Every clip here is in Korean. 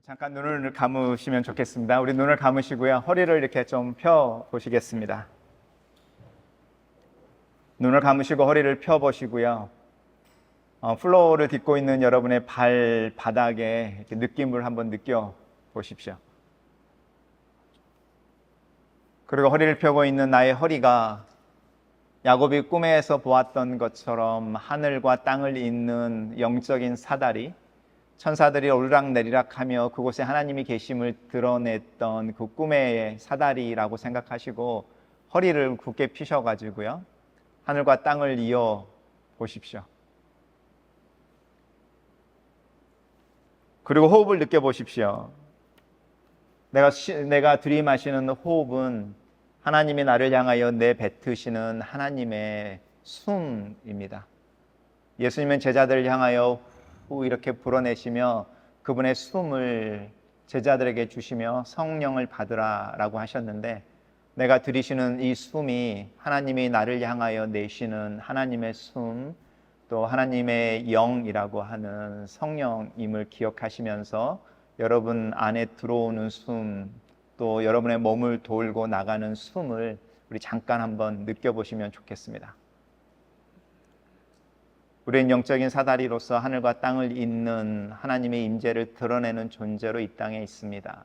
잠깐 눈을 감으시면 좋겠습니다. 우리 눈을 감으시고요. 허리를 이렇게 좀 펴 보시겠습니다. 눈을 감으시고 허리를 펴 보시고요. 플로어를 딛고 있는 여러분의 발바닥에 이렇게 느낌을 한번 느껴 보십시오. 그리고 허리를 펴고 있는 나의 허리가 야곱이 꿈에서 보았던 것처럼 하늘과 땅을 잇는 영적인 사다리, 천사들이 오르락내리락하며 그곳에 하나님이 계심을 드러냈던 그 꿈의 사다리라고 생각하시고 허리를 굳게 펴셔가지고요, 하늘과 땅을 이어 보십시오. 그리고 호흡을 느껴보십시오. 내가 들이마시는 호흡은 하나님이 나를 향하여 내뱉으시는 하나님의 숨입니다. 예수님은 제자들을 향하여 후 이렇게 불어내시며 그분의 숨을 제자들에게 주시며 성령을 받으라 라고 하셨는데, 내가 들이쉬는 이 숨이 하나님이 나를 향하여 내쉬는 하나님의 숨, 또 하나님의 영이라고 하는 성령임을 기억하시면서 여러분 안에 들어오는 숨, 또 여러분의 몸을 돌고 나가는 숨을 우리 잠깐 한번 느껴보시면 좋겠습니다. 우리는 영적인 사다리로서 하늘과 땅을 잇는 하나님의 임재를 드러내는 존재로 이 땅에 있습니다.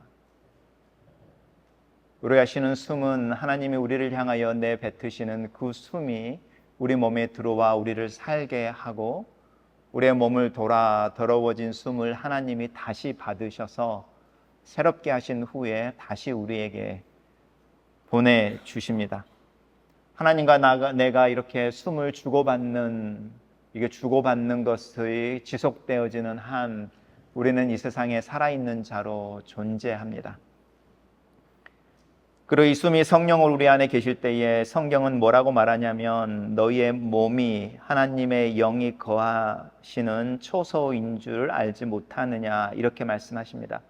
우리가 쉬는 숨은 하나님이 우리를 향하여 내뱉으시는 그 숨이 우리 몸에 들어와 우리를 살게 하고, 우리의 몸을 돌아 더러워진 숨을 하나님이 다시 받으셔서 새롭게 하신 후에 다시 우리에게 보내주십니다. 하나님과 내가 이렇게 숨을 주고받는 것이 지속되어지는 한 우리는 이 세상에 살아있는 자로 존재합니다. 그리고 이 숨이 성령으로 우리 안에 계실 때에 성경은 뭐라고 말하냐면, 너희의 몸이 하나님의 영이 거하시는 초소인 줄 알지 못하느냐, 이렇게 말씀하십니다.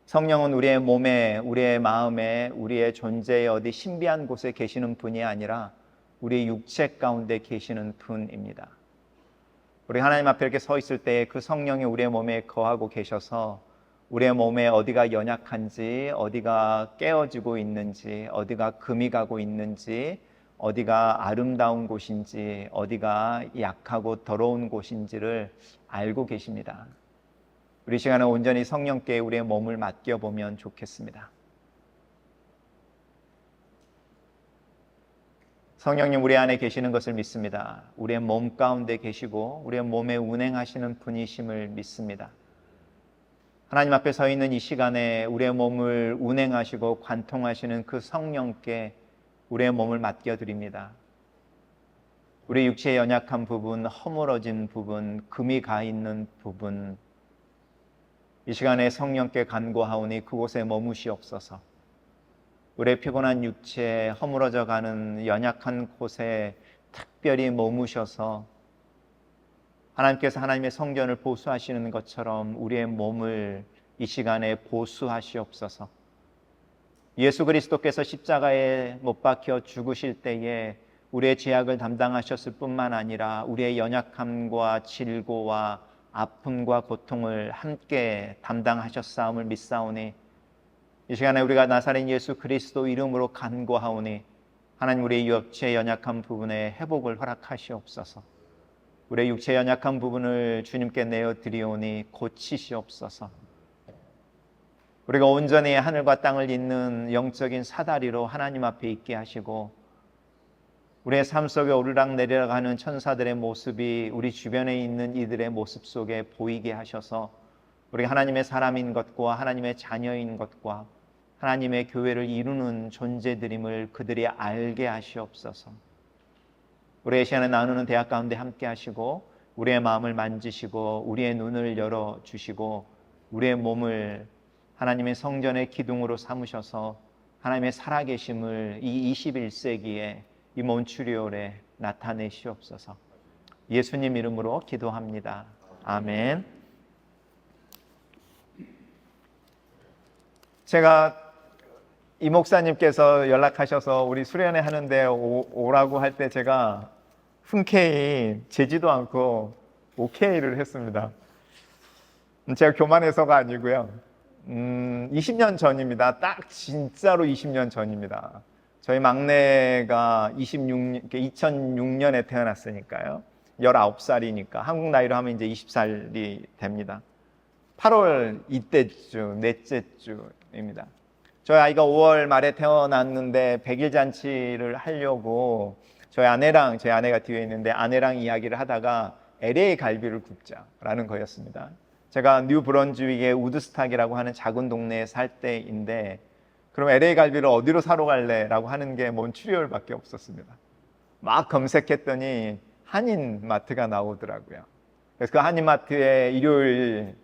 성령은 우리의 몸에, 우리의 마음에, 우리의 존재의 어디 신비한 곳에 계시는 분이 아니라 우리의 육체 가운데 계시는 분입니다. 우리 하나님 앞에 이렇게 서 있을 때에 그 성령이 우리의 몸에 거하고 계셔서 우리의 몸에 어디가 연약한지, 어디가 깨어지고 있는지, 어디가 금이 가고 있는지, 어디가 아름다운 곳인지, 어디가 약하고 더러운 곳인지를 알고 계십니다. 우리 시간에 온전히 성령께 우리의 몸을 맡겨보면 좋겠습니다. 성령님 우리 안에 계시는 것을 믿습니다. 우리의 몸 가운데 계시고 우리의 몸에 운행하시는 분이심을 믿습니다. 하나님 앞에 서 있는 이 시간에 우리의 몸을 운행하시고 관통하시는 그 성령께 우리의 몸을 맡겨드립니다. 우리 육체의 연약한 부분, 허물어진 부분, 금이 가 있는 부분, 이 시간에 성령께 간구하오니 그곳에 머무시옵소서. 우리의 피곤한 육체, 허물어져 가는 연약한 곳에 특별히 머무셔서 하나님께서 하나님의 성전을 보수하시는 것처럼 우리의 몸을 이 시간에 보수하시옵소서. 예수 그리스도께서 십자가에 못 박혀 죽으실 때에 우리의 죄악을 담당하셨을 뿐만 아니라 우리의 연약함과 질고와 아픔과 고통을 함께 담당하셨사옴을 믿사오니, 이 시간에 우리가 나사렛 예수 그리스도 이름으로 간구하오니 하나님 우리의 육체의 연약한 부분에 회복을 허락하시옵소서. 우리의 육체의 연약한 부분을 주님께 내어드리오니 고치시옵소서. 우리가 온전히 하늘과 땅을 잇는 영적인 사다리로 하나님 앞에 있게 하시고, 우리의 삶 속에 오르락내리락 하는 천사들의 모습이 우리 주변에 있는 이들의 모습 속에 보이게 하셔서 우리가 하나님의 사람인 것과 하나님의 자녀인 것과 하나님의 교회를 이루는 존재들임을 그들이 알게 하시옵소서. 우리의 시간에 나누는 대학 가운데 함께 하시고 우리의 마음을 만지시고 우리의 눈을 열어주시고 우리의 몸을 하나님의 성전의 기둥으로 삼으셔서 하나님의 살아계심을 이 21세기에 이 몬트리올에 나타내시옵소서. 예수님 이름으로 기도합니다. 아멘. 제가 이 목사님께서 연락하셔서 우리 수련회 하는데 오라고 할 때 제가 흔쾌히 제지도 않고 오케이를 했습니다. 제가 교만해서가 아니고요. 20년 전입니다. 딱 진짜로 20년 전입니다. 저희 막내가 2006년에 태어났으니까요. 19살이니까 한국 나이로 하면 이제 20살이 됩니다. 8월 이때쯤, 넷째 주입니다. 저희 아이가 5월 말에 태어났는데 100일 잔치를 하려고 저희 아내가 뒤에 있는데 아내랑 이야기를 하다가 LA 갈비를 굽자라는 거였습니다. 제가 뉴 브런즈윅의 우드스탁이라고 하는 작은 동네에 살 때인데 그럼 LA 갈비를 어디로 사러 갈래? 라고 하는 게 몬트리올밖에 없었습니다. 막 검색했더니 한인 마트가 나오더라고요. 그래서 그 한인 마트에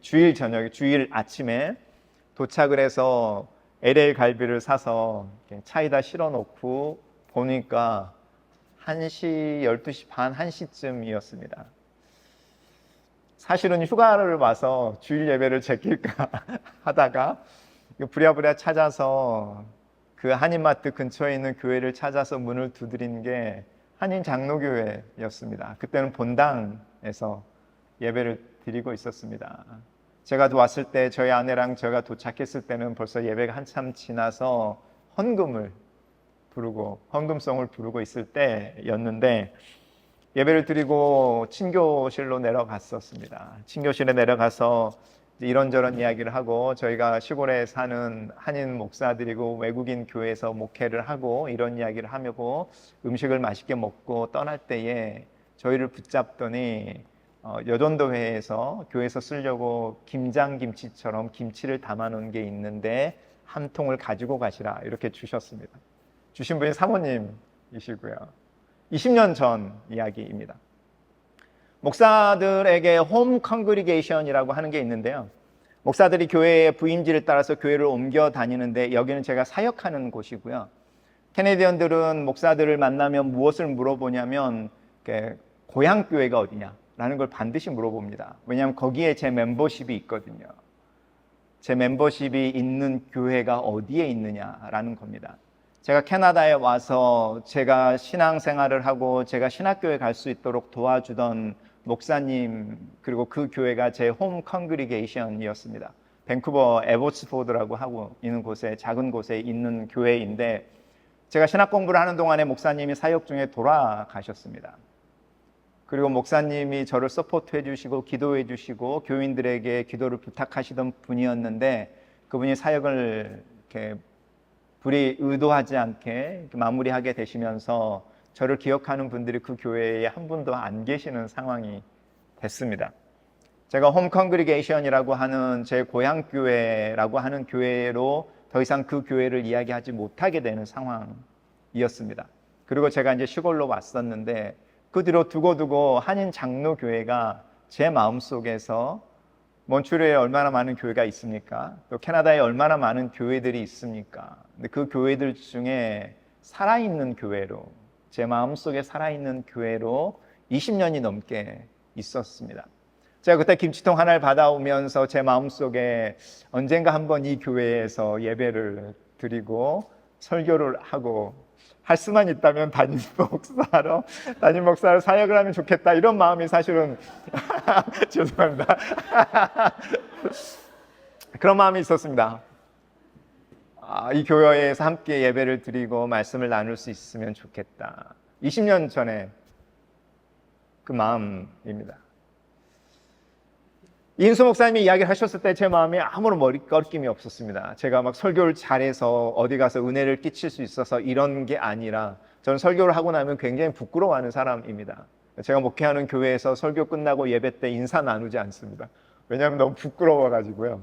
주일 아침에 도착을 해서 LA 갈비를 사서 차에다 실어 놓고 보니까 1시, 12시 반, 1시쯤이었습니다. 사실은 휴가를 와서 주일 예배를 제낄까 하다가 부랴부랴 찾아서 그 한인마트 근처에 있는 교회를 찾아서 문을 두드린 게 한인 장로교회였습니다. 그때는 본당에서 예배를 드리고 있었습니다. 제가 왔을 때 저희 아내랑 제가 도착했을 때는 벌써 예배가 한참 지나서 헌금송을 부르고 있을 때였는데 예배를 드리고 친교실로 내려갔었습니다. 친교실에 내려가서 이런저런 이야기를 하고 저희가 시골에 사는 한인 목사들이고 외국인 교회에서 목회를 하고 이런 이야기를 하고 음식을 맛있게 먹고 떠날 때에 저희를 붙잡더니 여전도회에서 교회에서 쓰려고 김장김치처럼 김치를 담아놓은 게 있는데 한 통을 가지고 가시라 이렇게 주셨습니다. 주신 분이 사모님이시고요. 20년 전 이야기입니다. 목사들에게 홈 컨그리게이션이라고 하는 게 있는데요. 목사들이 교회의 부임지를 따라서 교회를 옮겨 다니는데 여기는 제가 사역하는 곳이고요. 캐네디언들은 목사들을 만나면 무엇을 물어보냐면 고향 교회가 어디냐라는 걸 반드시 물어봅니다. 왜냐하면 거기에 제 멤버십이 있거든요. 제 멤버십이 있는 교회가 어디에 있느냐라는 겁니다. 제가 캐나다에 와서 제가 신앙생활을 하고 제가 신학교에 갈 수 있도록 도와주던 목사님 그리고 그 교회가 제 홈 컨그리게이션이었습니다. 밴쿠버 에보츠포드라고 하고 있는 곳에 작은 곳에 있는 교회인데 제가 신학 공부를 하는 동안에 목사님이 사역 중에 돌아가셨습니다. 그리고 목사님이 저를 서포트해 주시고 기도해 주시고 교인들에게 기도를 부탁하시던 분이었는데 그분이 사역을 이렇게 불이 의도하지 않게 마무리하게 되시면서 저를 기억하는 분들이 그 교회에 한 분도 안 계시는 상황이 됐습니다. 제가 홈 컨그리게이션이라고 하는 제 고향 교회라고 하는 교회로 더 이상 그 교회를 이야기하지 못하게 되는 상황이었습니다. 그리고 제가 이제 시골로 왔었는데 그 뒤로 두고두고 한인 장로교회가 제 마음속에서 몬트리올에 얼마나 많은 교회가 있습니까? 또 캐나다에 얼마나 많은 교회들이 있습니까? 근데 그 교회들 중에 살아있는 교회로 제 마음속에 살아있는 교회로 20년이 넘게 있었습니다. 제가 그때 김치통 하나를 받아오면서 제 마음속에 언젠가 한번 이 교회에서 예배를 드리고 설교를 하고 할 수만 있다면 담임 목사로 사역을 하면 좋겠다 이런 마음이 사실은 죄송합니다. 그런 마음이 있었습니다. 이 교회에서 함께 예배를 드리고 말씀을 나눌 수 있으면 좋겠다. 20년 전에 그 마음입니다. 이인수 목사님이 이야기를 하셨을 때 제 마음에 아무런 머리끄김이 없었습니다. 제가 막 설교를 잘해서 어디 가서 은혜를 끼칠 수 있어서 이런 게 아니라 저는 설교를 하고 나면 굉장히 부끄러워하는 사람입니다. 제가 목회하는 교회에서 설교 끝나고 예배 때 인사 나누지 않습니다. 왜냐하면 너무 부끄러워가지고요.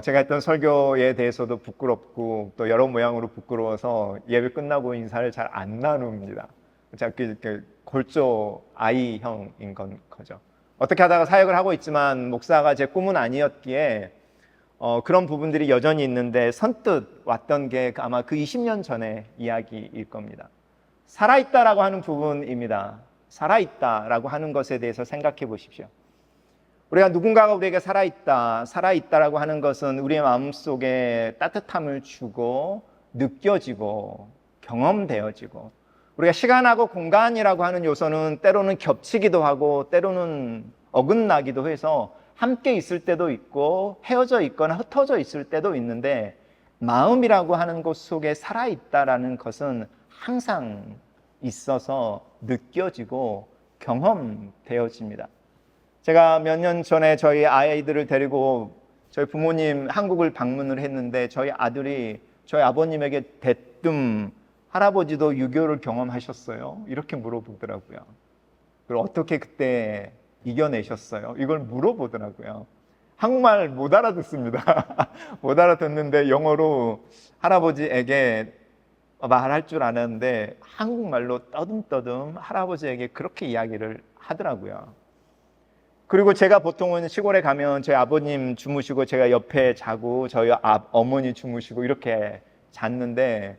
제가 했던 설교에 대해서도 부끄럽고 또 여러 모양으로 부끄러워서 예배 끝나고 인사를 잘 안 나눕니다. 제가 골조 아이형인 거죠. 어떻게 하다가 사역을 하고 있지만 목사가 제 꿈은 아니었기에 그런 부분들이 여전히 있는데 선뜻 왔던 게 아마 그 20년 전의 이야기일 겁니다. 살아있다라고 하는 부분입니다. 살아있다라고 하는 것에 대해서 생각해 보십시오. 우리가 누군가가 우리에게 살아있다라고 하는 것은 우리의 마음속에 따뜻함을 주고 느껴지고 경험되어지고 우리가 시간하고 공간이라고 하는 요소는 때로는 겹치기도 하고 때로는 어긋나기도 해서 함께 있을 때도 있고 헤어져 있거나 흩어져 있을 때도 있는데 마음이라고 하는 곳 속에 살아있다라는 것은 항상 있어서 느껴지고 경험되어집니다. 제가 몇 년 전에 저희 아이들을 데리고 저희 부모님 한국을 방문을 했는데 저희 아들이 저희 아버님에게 대뜸 할아버지도 유교를 경험하셨어요? 이렇게 물어보더라고요. 그리고 어떻게 그때 이겨내셨어요? 이걸 물어보더라고요. 한국말 못 알아듣습니다. 못 알아듣는데 영어로 할아버지에게 말할 줄 아는데 한국말로 떠듬떠듬 할아버지에게 그렇게 이야기를 하더라고요. 그리고 제가 보통은 시골에 가면 저희 아버님 주무시고 제가 옆에 자고 저희 어머니 주무시고 이렇게 잤는데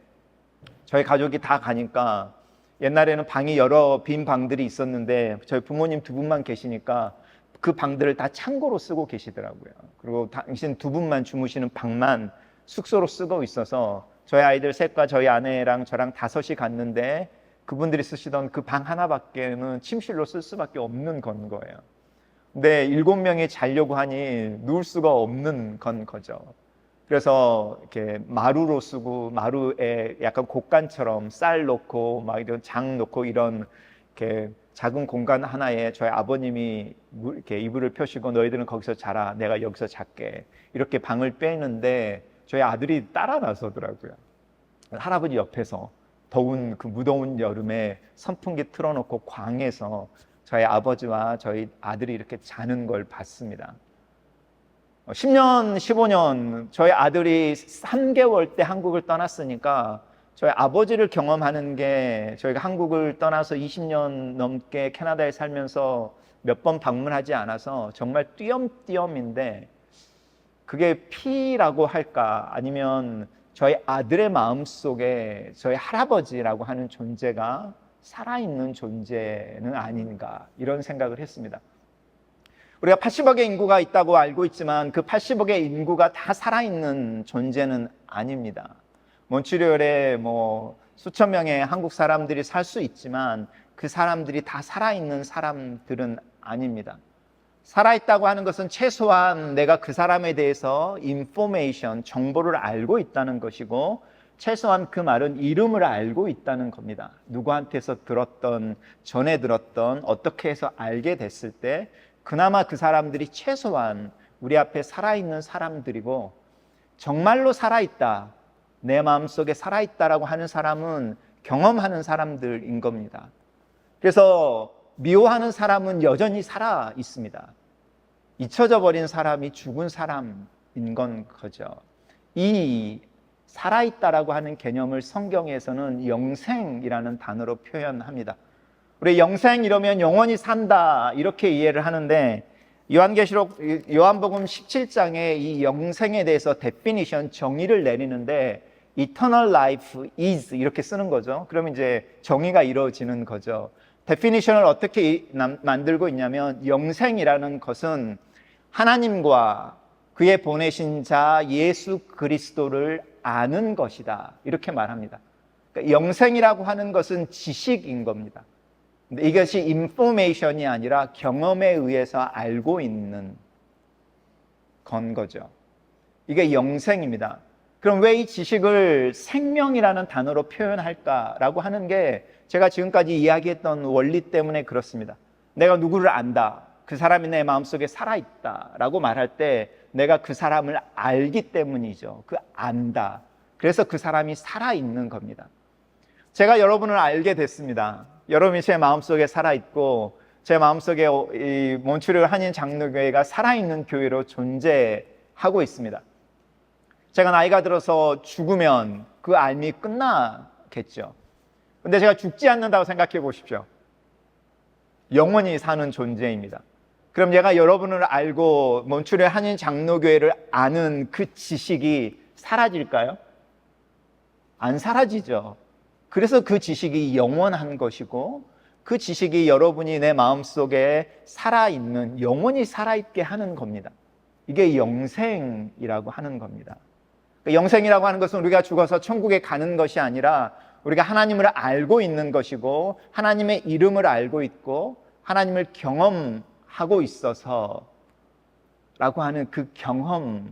저희 가족이 다 가니까 옛날에는 방이 여러 빈 방들이 있었는데 저희 부모님 두 분만 계시니까 그 방들을 다 창고로 쓰고 계시더라고요. 그리고 당신 두 분만 주무시는 방만 숙소로 쓰고 있어서 저희 아이들 셋과 저희 아내랑 저랑 다섯이 갔는데 그분들이 쓰시던 그 방 하나밖에는 침실로 쓸 수밖에 없는 건 거예요. 근데 7명이 자려고 하니 누울 수가 없는 건 거죠. 그래서 이렇게 마루로 쓰고 마루에 약간 곡간처럼 쌀 놓고 막 이런 장 놓고 이런 이렇게 작은 공간 하나에 저희 아버님이 이렇게 이불을 펴시고 너희들은 거기서 자라 내가 여기서 잘게 이렇게 방을 빼는데 저희 아들이 따라 나서더라고요. 할아버지 옆에서 더운 그 무더운 여름에 선풍기 틀어놓고 광에서 저희 아버지와 저희 아들이 이렇게 자는 걸 봤습니다. 10년, 15년 저희 아들이 3개월 때 한국을 떠났으니까 저희 아버지를 경험하는 게 저희가 한국을 떠나서 20년 넘게 캐나다에 살면서 몇 번 방문하지 않아서 정말 띄엄띄엄인데 그게 피라고 할까 아니면 저희 아들의 마음속에 저희 할아버지라고 하는 존재가 살아있는 존재는 아닌가 이런 생각을 했습니다. 우리가 80억의 인구가 있다고 알고 있지만 그 80억의 인구가 다 살아있는 존재는 아닙니다. 몬트리올에 수천 명의 한국 사람들이 살 수 있지만 그 사람들이 다 살아있는 사람들은 아닙니다. 살아있다고 하는 것은 최소한 내가 그 사람에 대해서 인포메이션, 정보를 알고 있다는 것이고 최소한 그 말은 이름을 알고 있다는 겁니다. 누구한테서 들었던, 전에 들었던, 어떻게 해서 알게 됐을 때 그나마 그 사람들이 최소한 우리 앞에 살아있는 사람들이고 정말로 살아있다, 내 마음속에 살아있다라고 하는 사람은 경험하는 사람들인 겁니다. 그래서 미워하는 사람은 여전히 살아 있습니다. 잊혀져 버린 사람이 죽은 사람인 건 거죠. 이 살아있다라고 하는 개념을 성경에서는 영생이라는 단어로 표현합니다. 우리 영생 이러면 영원히 산다 이렇게 이해를 하는데 요한복음 17장에 이 영생에 대해서 데피니션 정의를 내리는데 eternal life is 이렇게 쓰는 거죠. 그러면 이제 정의가 이루어지는 거죠. 데피니션을 어떻게 만들고 있냐면 영생이라는 것은 하나님과 그의 보내신 자 예수 그리스도를 아는 것이다 이렇게 말합니다. 그러니까 영생이라고 하는 것은 지식인 겁니다. 근데 이것이 인포메이션이 아니라 경험에 의해서 알고 있는 건 거죠. 이게 영생입니다. 그럼 왜 이 지식을 생명이라는 단어로 표현할까라고 하는 게 제가 지금까지 이야기했던 원리 때문에 그렇습니다. 내가 누구를 안다, 그 사람이 내 마음속에 살아있다라고 말할 때 내가 그 사람을 알기 때문이죠. 그 안다. 그래서 그 사람이 살아있는 겁니다. 제가 여러분을 알게 됐습니다. 여러분이 제 마음속에 살아있고 제 마음속에 이 몬트리올 한인 장로교회가 살아있는 교회로 존재하고 있습니다. 제가 나이가 들어서 죽으면 그 삶이 끝나겠죠. 근데 제가 죽지 않는다고 생각해 보십시오. 영원히 사는 존재입니다. 그럼 제가 여러분을 알고 몬트리올 한인 장로교회를 아는 그 지식이 사라질까요? 안 사라지죠. 그래서 그 지식이 영원한 것이고 그 지식이 여러분이 내 마음속에 살아있는, 영원히 살아있게 하는 겁니다. 이게 영생이라고 하는 겁니다. 영생이라고 하는 것은 우리가 죽어서 천국에 가는 것이 아니라 우리가 하나님을 알고 있는 것이고 하나님의 이름을 알고 있고 하나님을 경험하고 있어서 라고 하는 그 경험인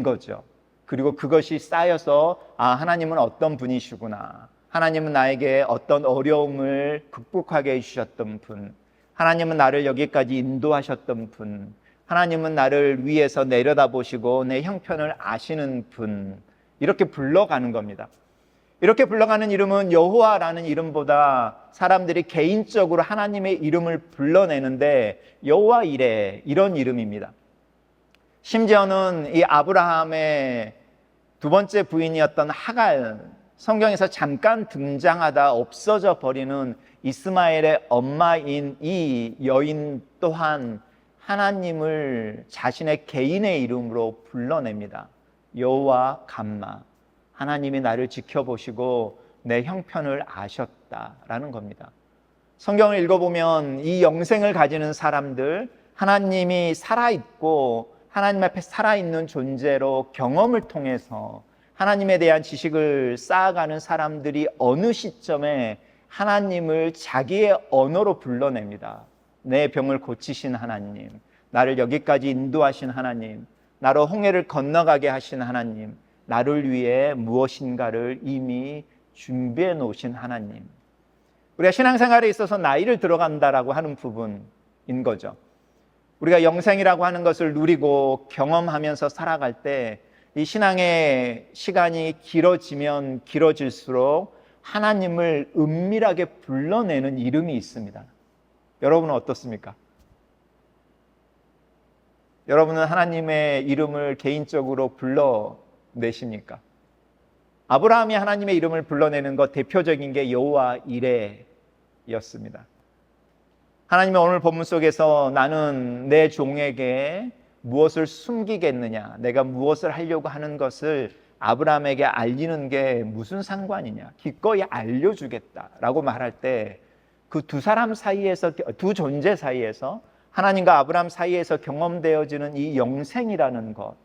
거죠. 그리고 그것이 쌓여서 하나님은 어떤 분이시구나, 하나님은 나에게 어떤 어려움을 극복하게 해주셨던 분, 하나님은 나를 여기까지 인도하셨던 분, 하나님은 나를 위에서 내려다보시고 내 형편을 아시는 분, 이렇게 불러가는 겁니다. 이렇게 불러가는 이름은 여호와라는 이름보다 사람들이 개인적으로 하나님의 이름을 불러내는데 여호와 이레, 이런 이름입니다. 심지어는 이 아브라함의 두 번째 부인이었던 하갈, 성경에서 잠깐 등장하다 없어져 버리는 이스마엘의 엄마인 이 여인 또한 하나님을 자신의 개인의 이름으로 불러냅니다. 여호와 감마, 하나님이 나를 지켜보시고 내 형편을 아셨다라는 겁니다. 성경을 읽어보면 이 영생을 가지는 사람들, 하나님이 살아있고 하나님 앞에 살아있는 존재로 경험을 통해서 하나님에 대한 지식을 쌓아가는 사람들이 어느 시점에 하나님을 자기의 언어로 불러냅니다. 내 병을 고치신 하나님, 나를 여기까지 인도하신 하나님, 나로 홍해를 건너가게 하신 하나님, 나를 위해 무엇인가를 이미 준비해 놓으신 하나님. 우리가 신앙생활에 있어서 나이를 들어간다라고 하는 부분인 거죠. 우리가 영생이라고 하는 것을 누리고 경험하면서 살아갈 때 이 신앙의 시간이 길어지면 길어질수록 하나님을 은밀하게 불러내는 이름이 있습니다. 여러분은 어떻습니까? 여러분은 하나님의 이름을 개인적으로 불러내십니까? 아브라함이 하나님의 이름을 불러내는 것 대표적인 게 여호와 이레였습니다. 하나님의 오늘 본문 속에서 나는 내 종에게 무엇을 숨기겠느냐, 내가 무엇을 하려고 하는 것을 아브라함에게 알리는 게 무슨 상관이냐, 기꺼이 알려주겠다라고 말할 때 그 두 사람 사이에서, 두 존재 사이에서, 하나님과 아브라함 사이에서 경험되어지는 이 영생이라는 것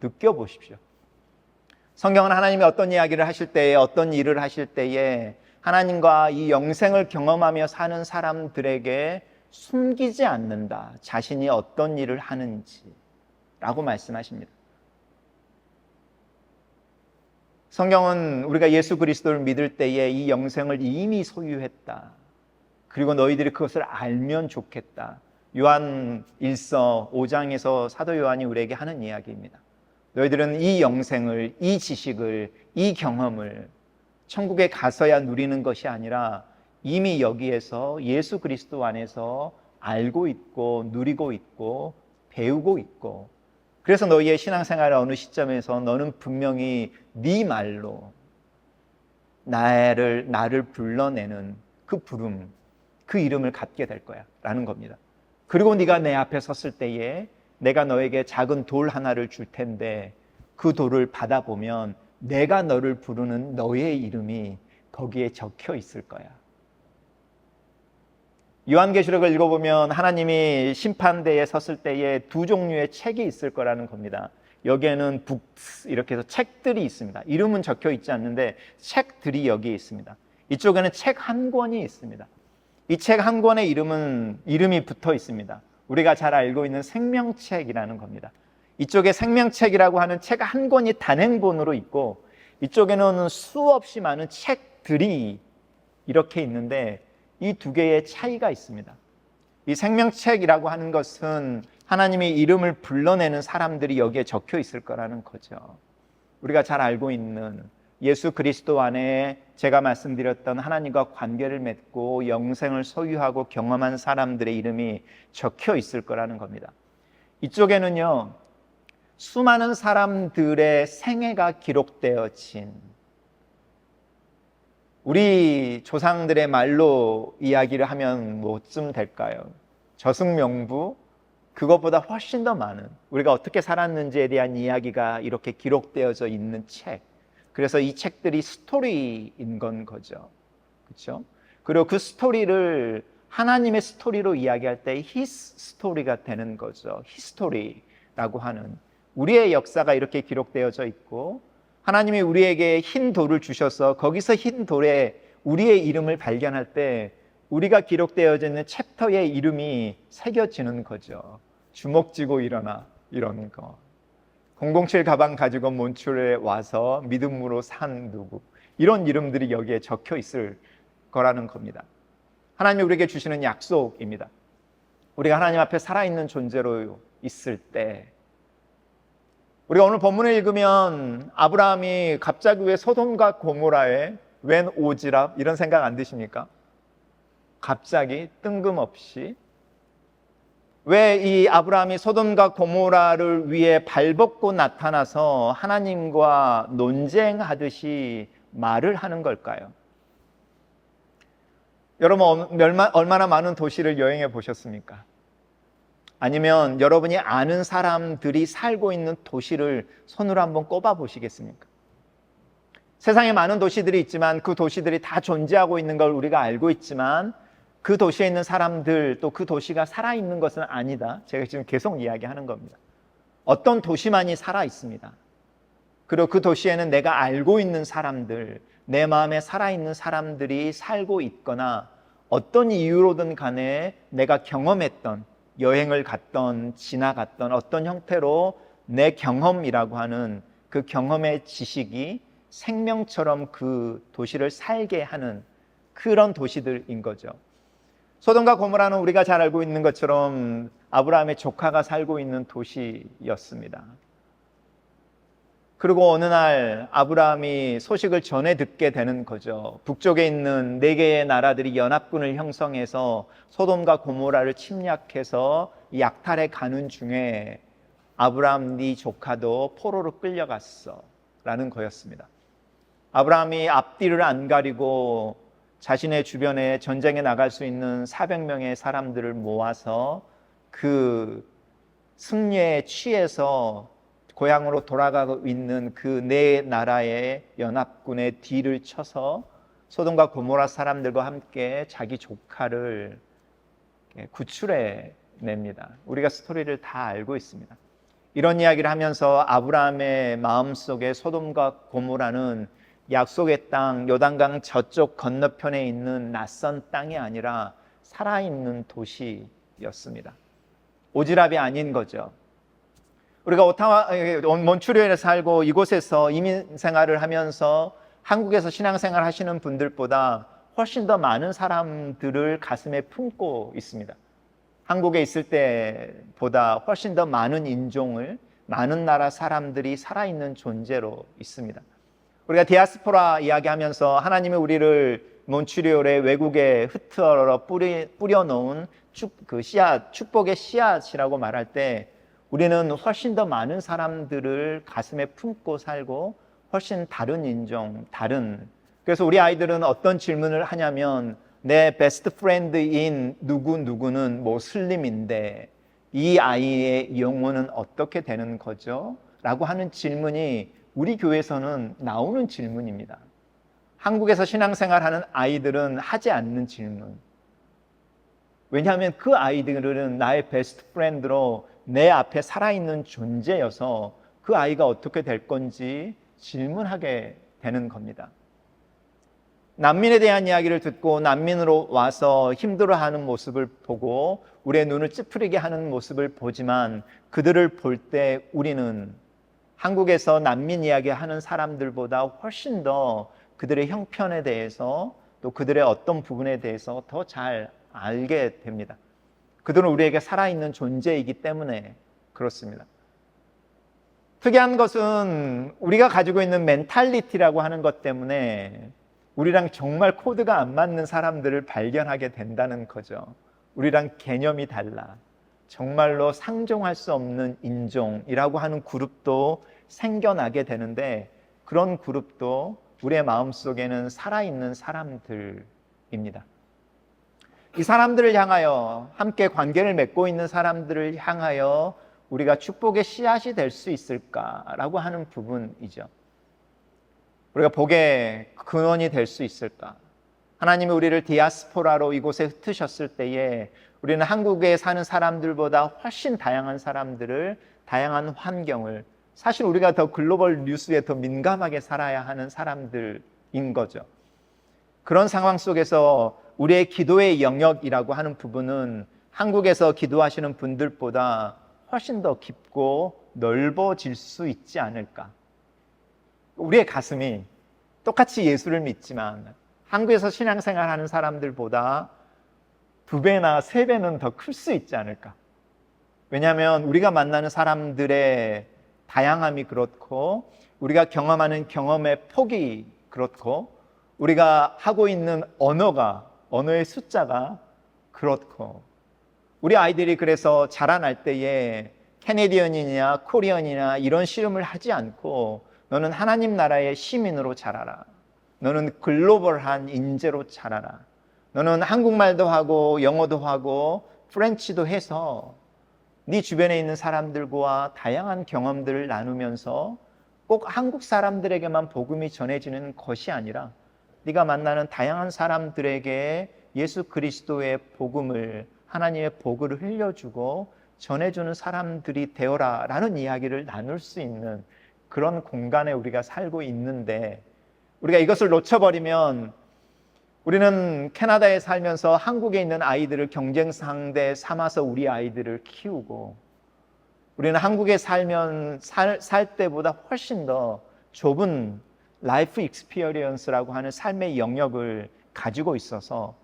느껴보십시오. 성경은 하나님이 어떤 이야기를 하실 때에, 어떤 일을 하실 때에 하나님과 이 영생을 경험하며 사는 사람들에게 숨기지 않는다, 자신이 어떤 일을 하는지 라고 말씀하십니다. 성경은 우리가 예수 그리스도를 믿을 때에 이 영생을 이미 소유했다, 그리고 너희들이 그것을 알면 좋겠다, 요한 1서 5장에서 사도 요한이 우리에게 하는 이야기입니다. 너희들은 이 영생을, 이 지식을, 이 경험을 천국에 가서야 누리는 것이 아니라 이미 여기에서 예수 그리스도 안에서 알고 있고 누리고 있고 배우고 있고, 그래서 너희의 신앙생활의 어느 시점에서 너는 분명히 네 말로 나를 불러내는 그 부름, 그 이름을 갖게 될 거야 라는 겁니다. 그리고 네가 내 앞에 섰을 때에 내가 너에게 작은 돌 하나를 줄 텐데 그 돌을 받아보면 내가 너를 부르는 너의 이름이 거기에 적혀 있을 거야. 요한계시록을 읽어보면 하나님이 심판대에 섰을 때에 두 종류의 책이 있을 거라는 겁니다. 여기에는 북스 이렇게 해서 책들이 있습니다. 이름은 적혀 있지 않는데 책들이 여기에 있습니다. 이쪽에는 책 한 권이 있습니다. 이 책 한 권의 이름이 붙어 있습니다. 우리가 잘 알고 있는 생명책이라는 겁니다. 이쪽에 생명책이라고 하는 책 한 권이 단행본으로 있고, 이쪽에는 수없이 많은 책들이 이렇게 있는데 이 두 개의 차이가 있습니다. 이 생명책이라고 하는 것은 하나님의 이름을 불러내는 사람들이 여기에 적혀 있을 거라는 거죠. 우리가 잘 알고 있는 예수 그리스도 안에 제가 말씀드렸던 하나님과 관계를 맺고 영생을 소유하고 경험한 사람들의 이름이 적혀 있을 거라는 겁니다. 이쪽에는요, 수많은 사람들의 생애가 기록되어진, 우리 조상들의 말로 이야기를 하면 뭐쯤 될까요? 저승명부, 그것보다 훨씬 더 많은, 우리가 어떻게 살았는지에 대한 이야기가 이렇게 기록되어져 있는 책. 그래서 이 책들이 스토리인 건 거죠. 그렇죠? 그리고 그 스토리를 하나님의 스토리로 이야기할 때 히스 스토리가 되는 거죠. 히스토리라고 하는, 우리의 역사가 이렇게 기록되어져 있고, 하나님이 우리에게 흰 돌을 주셔서 거기서 흰 돌에 우리의 이름을 발견할 때 우리가 기록되어져 있는 챕터의 이름이 새겨지는 거죠. 주먹 쥐고 일어나, 이런 거. 007 가방 가지고 몬트리올에 와서 믿음으로 산 누구, 이런 이름들이 여기에 적혀 있을 거라는 겁니다. 하나님이 우리에게 주시는 약속입니다. 우리가 하나님 앞에 살아있는 존재로 있을 때, 우리가 오늘 본문을 읽으면 아브라함이 갑자기 왜 소돔과 고모라에 웬 오지랖, 이런 생각 안 드십니까? 갑자기 뜬금없이 왜 이 아브라함이 소돔과 고모라를 위해 발벗고 나타나서 하나님과 논쟁하듯이 말을 하는 걸까요? 여러분, 얼마나 많은 도시를 여행해 보셨습니까? 아니면 여러분이 아는 사람들이 살고 있는 도시를 손으로 한번 꼽아 보시겠습니까? 세상에 많은 도시들이 있지만 그 도시들이 다 존재하고 있는 걸 우리가 알고 있지만 그 도시에 있는 사람들, 또 그 도시가 살아있는 것은 아니다. 제가 지금 계속 이야기하는 겁니다. 어떤 도시만이 살아있습니다. 그리고 그 도시에는 내가 알고 있는 사람들, 내 마음에 살아있는 사람들이 살고 있거나 어떤 이유로든 간에 내가 경험했던, 여행을 갔던, 지나갔던 어떤 형태로 내 경험이라고 하는 그 경험의 지식이 생명처럼 그 도시를 살게 하는 그런 도시들인 거죠. 소돔과 고모라는 우리가 잘 알고 있는 것처럼 아브라함의 조카가 살고 있는 도시였습니다. 그리고 어느 날 아브라함이 소식을 전해 듣게 되는 거죠. 북쪽에 있는 4개의 나라들이 연합군을 형성해서 소돔과 고모라를 침략해서 약탈해 가는 중에 아브라함 네 조카도 포로로 끌려갔어 라는 거였습니다. 아브라함이 앞뒤를 안 가리고 자신의 주변에 전쟁에 나갈 수 있는 400명의 사람들을 모아서 그 승리에 취해서 고향으로 돌아가고 있는 그 4나라의 연합군의 뒤를 쳐서 소돔과 고모라 사람들과 함께 자기 조카를 구출해 냅니다. 우리가 스토리를 다 알고 있습니다. 이런 이야기를 하면서 아브라함의 마음속에 소돔과 고모라는 약속의 땅, 요단강 저쪽 건너편에 있는 낯선 땅이 아니라 살아있는 도시였습니다. 오지랖이 아닌 거죠. 우리가 몬트리올에 살고 이곳에서 이민 생활을 하면서 한국에서 신앙생활 하시는 분들보다 훨씬 더 많은 사람들을 가슴에 품고 있습니다. 한국에 있을 때보다 훨씬 더 많은 인종을, 많은 나라 사람들이 살아있는 존재로 있습니다. 우리가 디아스포라 이야기하면서 하나님이 우리를 몬트리올에 외국에 흩어져 뿌려놓은 그 씨앗, 축복의 씨앗이라고 말할 때 우리는 훨씬 더 많은 사람들을 가슴에 품고 살고 훨씬 다른 인종, 그래서 우리 아이들은 어떤 질문을 하냐면 내 베스트 프렌드인 누구는 모슬림인데 이 아이의 영혼은 어떻게 되는 거죠? 라고 하는 질문이 우리 교회에서는 나오는 질문입니다. 한국에서 신앙생활하는 아이들은 하지 않는 질문. 왜냐하면 그 아이들은 나의 베스트 프렌드로 내 앞에 살아있는 존재여서 그 아이가 어떻게 될 건지 질문하게 되는 겁니다. 난민에 대한 이야기를 듣고 난민으로 와서 힘들어하는 모습을 보고 우리의 눈을 찌푸리게 하는 모습을 보지만 그들을 볼 때 우리는 한국에서 난민 이야기하는 사람들보다 훨씬 더 그들의 형편에 대해서 또 그들의 어떤 부분에 대해서 더 잘 알게 됩니다. 그들은 우리에게 살아있는 존재이기 때문에 그렇습니다. 특이한 것은 우리가 가지고 있는 멘탈리티라고 하는 것 때문에 우리랑 정말 코드가 안 맞는 사람들을 발견하게 된다는 거죠. 우리랑 개념이 달라. 정말로 상종할 수 없는 인종이라고 하는 그룹도 생겨나게 되는데 그런 그룹도 우리의 마음속에는 살아있는 사람들입니다. 이 사람들을 향하여, 함께 관계를 맺고 있는 사람들을 향하여 우리가 축복의 씨앗이 될 수 있을까라고 하는 부분이죠. 우리가 복의 근원이 될 수 있을까? 하나님이 우리를 디아스포라로 이곳에 흩으셨을 때에 우리는 한국에 사는 사람들보다 훨씬 다양한 사람들을, 다양한 환경을, 사실 우리가 더 글로벌 뉴스에 더 민감하게 살아야 하는 사람들인 거죠. 그런 상황 속에서 우리의 기도의 영역이라고 하는 부분은 한국에서 기도하시는 분들보다 훨씬 더 깊고 넓어질 수 있지 않을까. 우리의 가슴이 똑같이 예수를 믿지만 한국에서 신앙생활하는 사람들보다 2배나 3배는 더 클 수 있지 않을까. 왜냐하면 우리가 만나는 사람들의 다양함이 그렇고 우리가 경험하는 경험의 폭이 그렇고 우리가 하고 있는 언어의 숫자가 그렇고 우리 아이들이 그래서 자라날 때에 캐네디언이냐 코리언이냐 이런 씨름을 하지 않고 너는 하나님 나라의 시민으로 자라라. 너는 글로벌한 인재로 자라라. 너는 한국말도 하고 영어도 하고 프렌치도 해서 네 주변에 있는 사람들과 다양한 경험들을 나누면서 꼭 한국 사람들에게만 복음이 전해지는 것이 아니라 네가 만나는 다양한 사람들에게 예수 그리스도의 복음을 하나님의 복을 흘려주고 전해주는 사람들이 되어라 라는 이야기를 나눌 수 있는 그런 공간에 우리가 살고 있는데 우리가 이것을 놓쳐버리면 우리는 캐나다에 살면서 한국에 있는 아이들을 경쟁 상대 삼아서 우리 아이들을 키우고 우리는 한국에 살 때보다 훨씬 더 좁은 라이프 익스피리언스라고 하는 삶의 영역을 가지고 있어서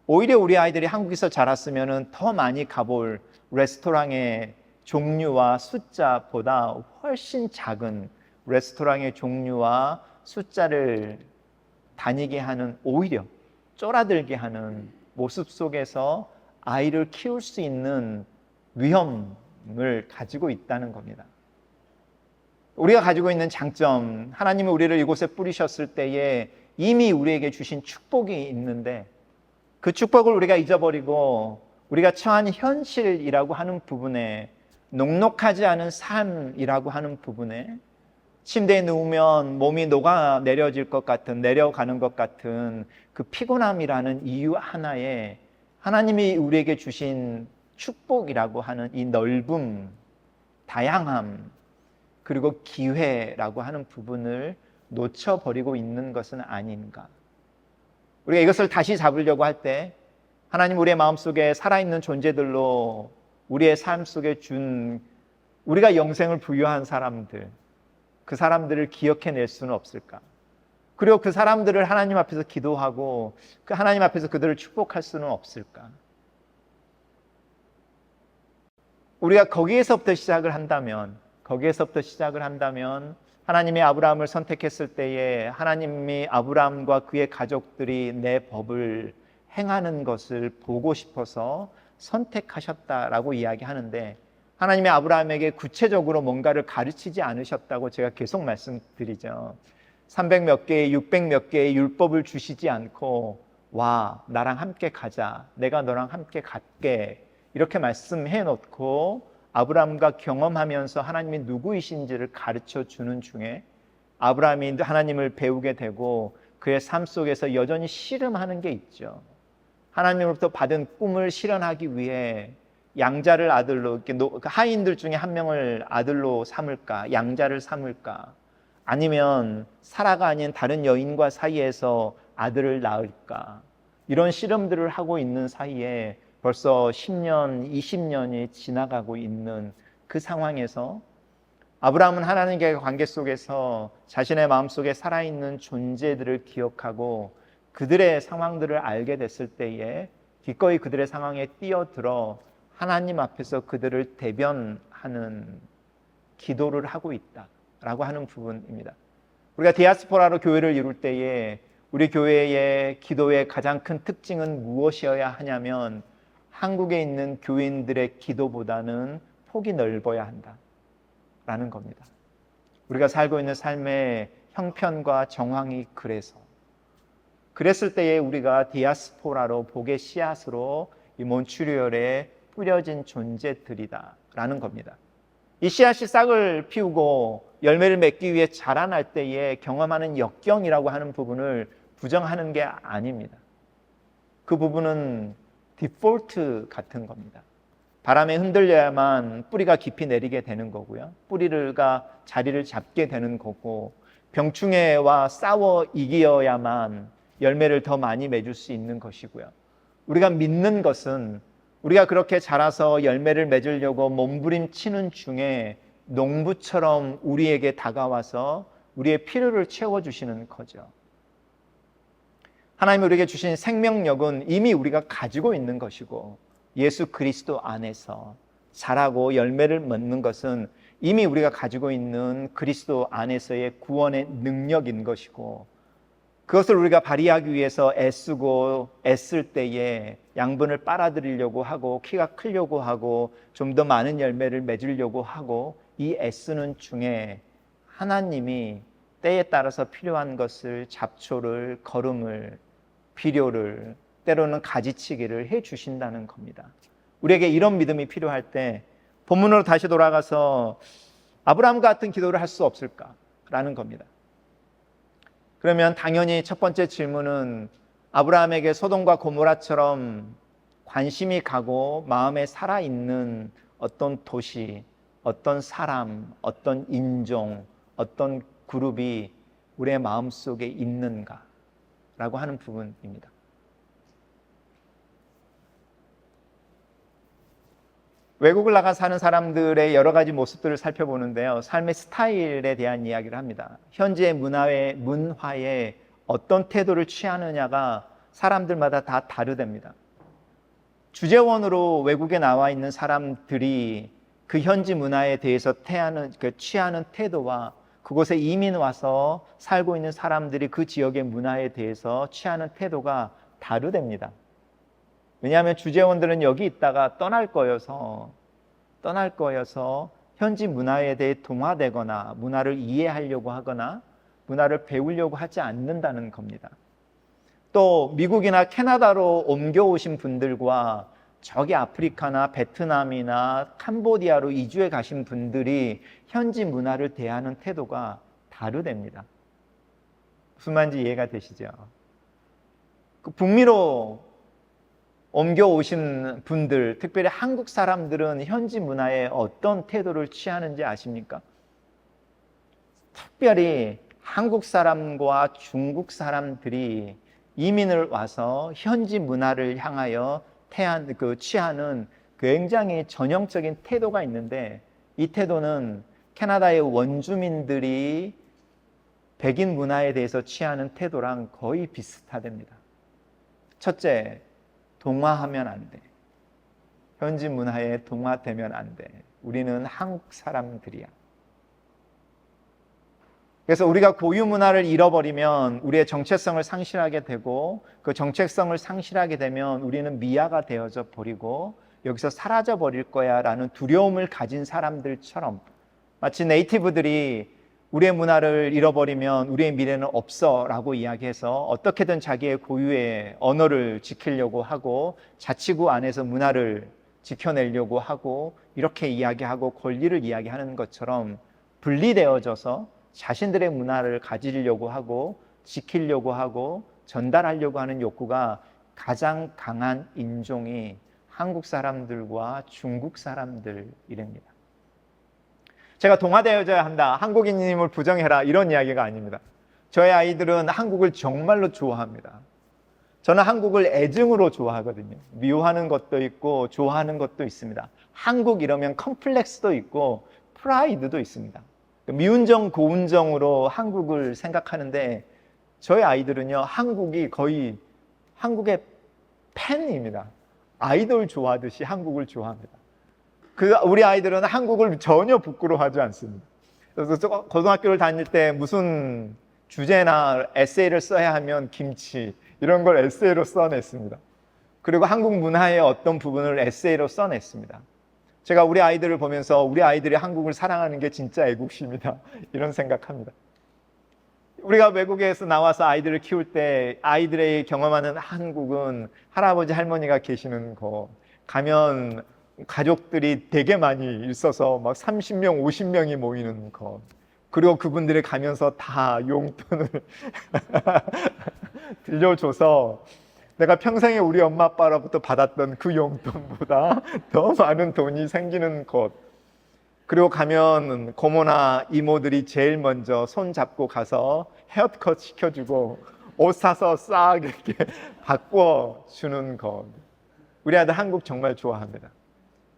오히려 우리 아이들이 한국에서 자랐으면 더 많이 가볼 레스토랑의 종류와 숫자보다 훨씬 작은 레스토랑의 종류와 숫자를 다니게 하는 오히려 쫄아들게 하는 모습 속에서 아이를 키울 수 있는 위험을 가지고 있다는 겁니다. 우리가 가지고 있는 장점, 하나님이 우리를 이곳에 뿌리셨을 때에 이미 우리에게 주신 축복이 있는데 그 축복을 우리가 잊어버리고 우리가 처한 현실이라고 하는 부분에 녹록하지 않은 삶이라고 하는 부분에 침대에 누우면 몸이 녹아내려질 것 같은 내려가는 것 같은 그 피곤함이라는 이유 하나에 하나님이 우리에게 주신 축복이라고 하는 이 넓음, 다양함 그리고 기회라고 하는 부분을 놓쳐버리고 있는 것은 아닌가. 우리가 이것을 다시 잡으려고 할 때 하나님 우리의 마음속에 살아있는 존재들로 우리의 삶 속에 준 우리가 영생을 부여한 사람들 그 사람들을 기억해낼 수는 없을까? 그리고 그 사람들을 하나님 앞에서 기도하고 그 하나님 앞에서 그들을 축복할 수는 없을까? 우리가 거기에서부터 시작을 한다면 하나님이 아브라함을 선택했을 때에 하나님이 아브라함과 그의 가족들이 내 법을 행하는 것을 보고 싶어서 선택하셨다라고 이야기하는데 하나님이 아브라함에게 구체적으로 뭔가를 가르치지 않으셨다고 제가 계속 말씀드리죠. 300 몇 개의 600 몇 개의 율법을 주시지 않고 와 나랑 함께 가자 내가 너랑 함께 갈게 이렇게 말씀해 놓고 아브라함과 경험하면서 하나님이 누구이신지를 가르쳐 주는 중에 아브라함이 하나님을 배우게 되고 그의 삶 속에서 여전히 씨름하는 게 있죠. 하나님으로부터 받은 꿈을 실현하기 위해 양자를 아들로 하인들 중에 한 명을 아들로 삼을까 양자를 삼을까 아니면 사라가 아닌 다른 여인과 사이에서 아들을 낳을까 이런 씨름들을 하고 있는 사이에 벌써 10년, 20년이 지나가고 있는 그 상황에서 아브라함은 하나님과의 관계 속에서 자신의 마음속에 살아있는 존재들을 기억하고 그들의 상황들을 알게 됐을 때에 기꺼이 그들의 상황에 뛰어들어 하나님 앞에서 그들을 대변하는 기도를 하고 있다라고 하는 부분입니다. 우리가 디아스포라로 교회를 이룰 때에 우리 교회의 기도의 가장 큰 특징은 무엇이어야 하냐면 한국에 있는 교인들의 기도보다는 폭이 넓어야 한다라는 겁니다. 우리가 살고 있는 삶의 형편과 정황이 그랬을 때에 우리가 디아스포라로 복의 씨앗으로 이 몬트리올에 뿌려진 존재들이다라는 겁니다. 이 씨앗이 싹을 피우고 열매를 맺기 위해 자라날 때에 경험하는 역경이라고 하는 부분을 부정하는 게 아닙니다. 그 부분은 디폴트 같은 겁니다. 바람에 흔들려야만 뿌리가 깊이 내리게 되는 거고요. 뿌리가 자리를 잡게 되는 거고 병충해와 싸워 이겨야만 열매를 더 많이 맺을 수 있는 것이고요. 우리가 믿는 것은 우리가 그렇게 자라서 열매를 맺으려고 몸부림치는 중에 농부처럼 우리에게 다가와서 우리의 필요를 채워주시는 거죠. 하나님이 우리에게 주신 생명력은 이미 우리가 가지고 있는 것이고, 예수 그리스도 안에서 자라고 열매를 맺는 것은 이미 우리가 가지고 있는 그리스도 안에서의 구원의 능력인 것이고, 그것을 우리가 발휘하기 위해서 애쓸 때에 양분을 빨아들이려고 하고 키가 크려고 하고 좀 더 많은 열매를 맺으려고 하고, 이 애쓰는 중에 하나님이 때에 따라서 필요한 것을, 잡초를, 거름을, 비료를, 때로는 가지치기를 해 주신다는 겁니다. 우리에게 이런 믿음이 필요할 때 본문으로 다시 돌아가서 아브라함 같은 기도를 할 수 없을까라는 겁니다. 그러면 당연히 첫 번째 질문은 아브라함에게 소돔과 고모라처럼 관심이 가고 마음에 살아있는 어떤 도시, 어떤 사람, 어떤 인종, 어떤 그룹이 우리의 마음속에 있는가라고 하는 부분입니다. 외국을 나가 사는 사람들의 여러 가지 모습들을 살펴보는데요, 삶의 스타일에 대한 이야기를 합니다. 현지의 문화에 어떤 태도를 취하느냐가 사람들마다 다 다르답니다. 주재원으로 외국에 나와 있는 사람들이 그 현지 문화에 대해서 취하는 태도와 그곳에 이민 와서 살고 있는 사람들이 그 지역의 문화에 대해서 취하는 태도가 다르답니다. 왜냐하면 주재원들은 여기 있다가 떠날 거여서 현지 문화에 대해 동화되거나 문화를 이해하려고 하거나 문화를 배우려고 하지 않는다는 겁니다. 또 미국이나 캐나다로 옮겨오신 분들과 저기 아프리카나 베트남이나 캄보디아로 이주해 가신 분들이 현지 문화를 대하는 태도가 다르답니다. 무슨 말인지 이해가 되시죠? 북미로 옮겨오신 분들, 특별히 한국 사람들은 현지 문화에 어떤 태도를 취하는지 아십니까? 특별히 한국 사람과 중국 사람들이 이민을 와서 현지 문화를 향하여 취하는 굉장히 전형적인 태도가 있는데, 이 태도는 캐나다의 원주민들이 백인 문화에 대해서 취하는 태도랑 거의 비슷하답니다. 첫째, 동화하면 안 돼. 현지 문화에 동화되면 안 돼. 우리는 한국 사람들이야. 그래서 우리가 고유 문화를 잃어버리면 우리의 정체성을 상실하게 되고, 그 정체성을 상실하게 되면 우리는 미아가 되어져 버리고 여기서 사라져 버릴 거야 라는 두려움을 가진 사람들처럼, 마치 네이티브들이 우리의 문화를 잃어버리면 우리의 미래는 없어 라고 이야기해서 어떻게든 자기의 고유의 언어를 지키려고 하고 자치구 안에서 문화를 지켜내려고 하고 이렇게 이야기하고 권리를 이야기하는 것처럼 분리되어져서 자신들의 문화를 가지려고 하고 지키려고 하고 전달하려고 하는 욕구가 가장 강한 인종이 한국 사람들과 중국 사람들이랍니다. 제가 동화되어져야 한다, 한국인임을 부정해라, 이런 이야기가 아닙니다. 저희 아이들은 한국을 정말로 좋아합니다. 저는 한국을 애증으로 좋아하거든요. 미워하는 것도 있고 좋아하는 것도 있습니다. 한국 이러면 컴플렉스도 있고 프라이드도 있습니다. 미운정 고운정으로 한국을 생각하는데, 저희 아이들은요, 한국이 거의 한국의 팬입니다. 아이돌 좋아하듯이 한국을 좋아합니다. 우리 아이들은 한국을 전혀 부끄러워하지 않습니다. 그래서 고등학교를 다닐 때 무슨 주제나 에세이를 써야 하면 김치 이런 걸 에세이로 써냈습니다. 그리고 한국 문화의 어떤 부분을 에세이로 써냈습니다. 제가 우리 아이들을 보면서 우리 아이들이 한국을 사랑하는 게 진짜 애국심이다, 이런 생각합니다. 우리가 외국에서 나와서 아이들을 키울 때 아이들의 경험하는 한국은 할아버지 할머니가 계시는 곳 가면 가족들이 되게 많이 있어서 막 30명 50명이 모이는 것, 그리고 그분들이 가면서 다 용돈을 들려줘서 내가 평생에 우리 엄마 아빠로부터 받았던 그 용돈보다 더 많은 돈이 생기는 곳, 그리고 가면 고모나 이모들이 제일 먼저 손 잡고 가서 헤어컷 시켜주고 옷 사서 싹 이렇게 바꿔주는 것, 우리 아들 한국 정말 좋아합니다.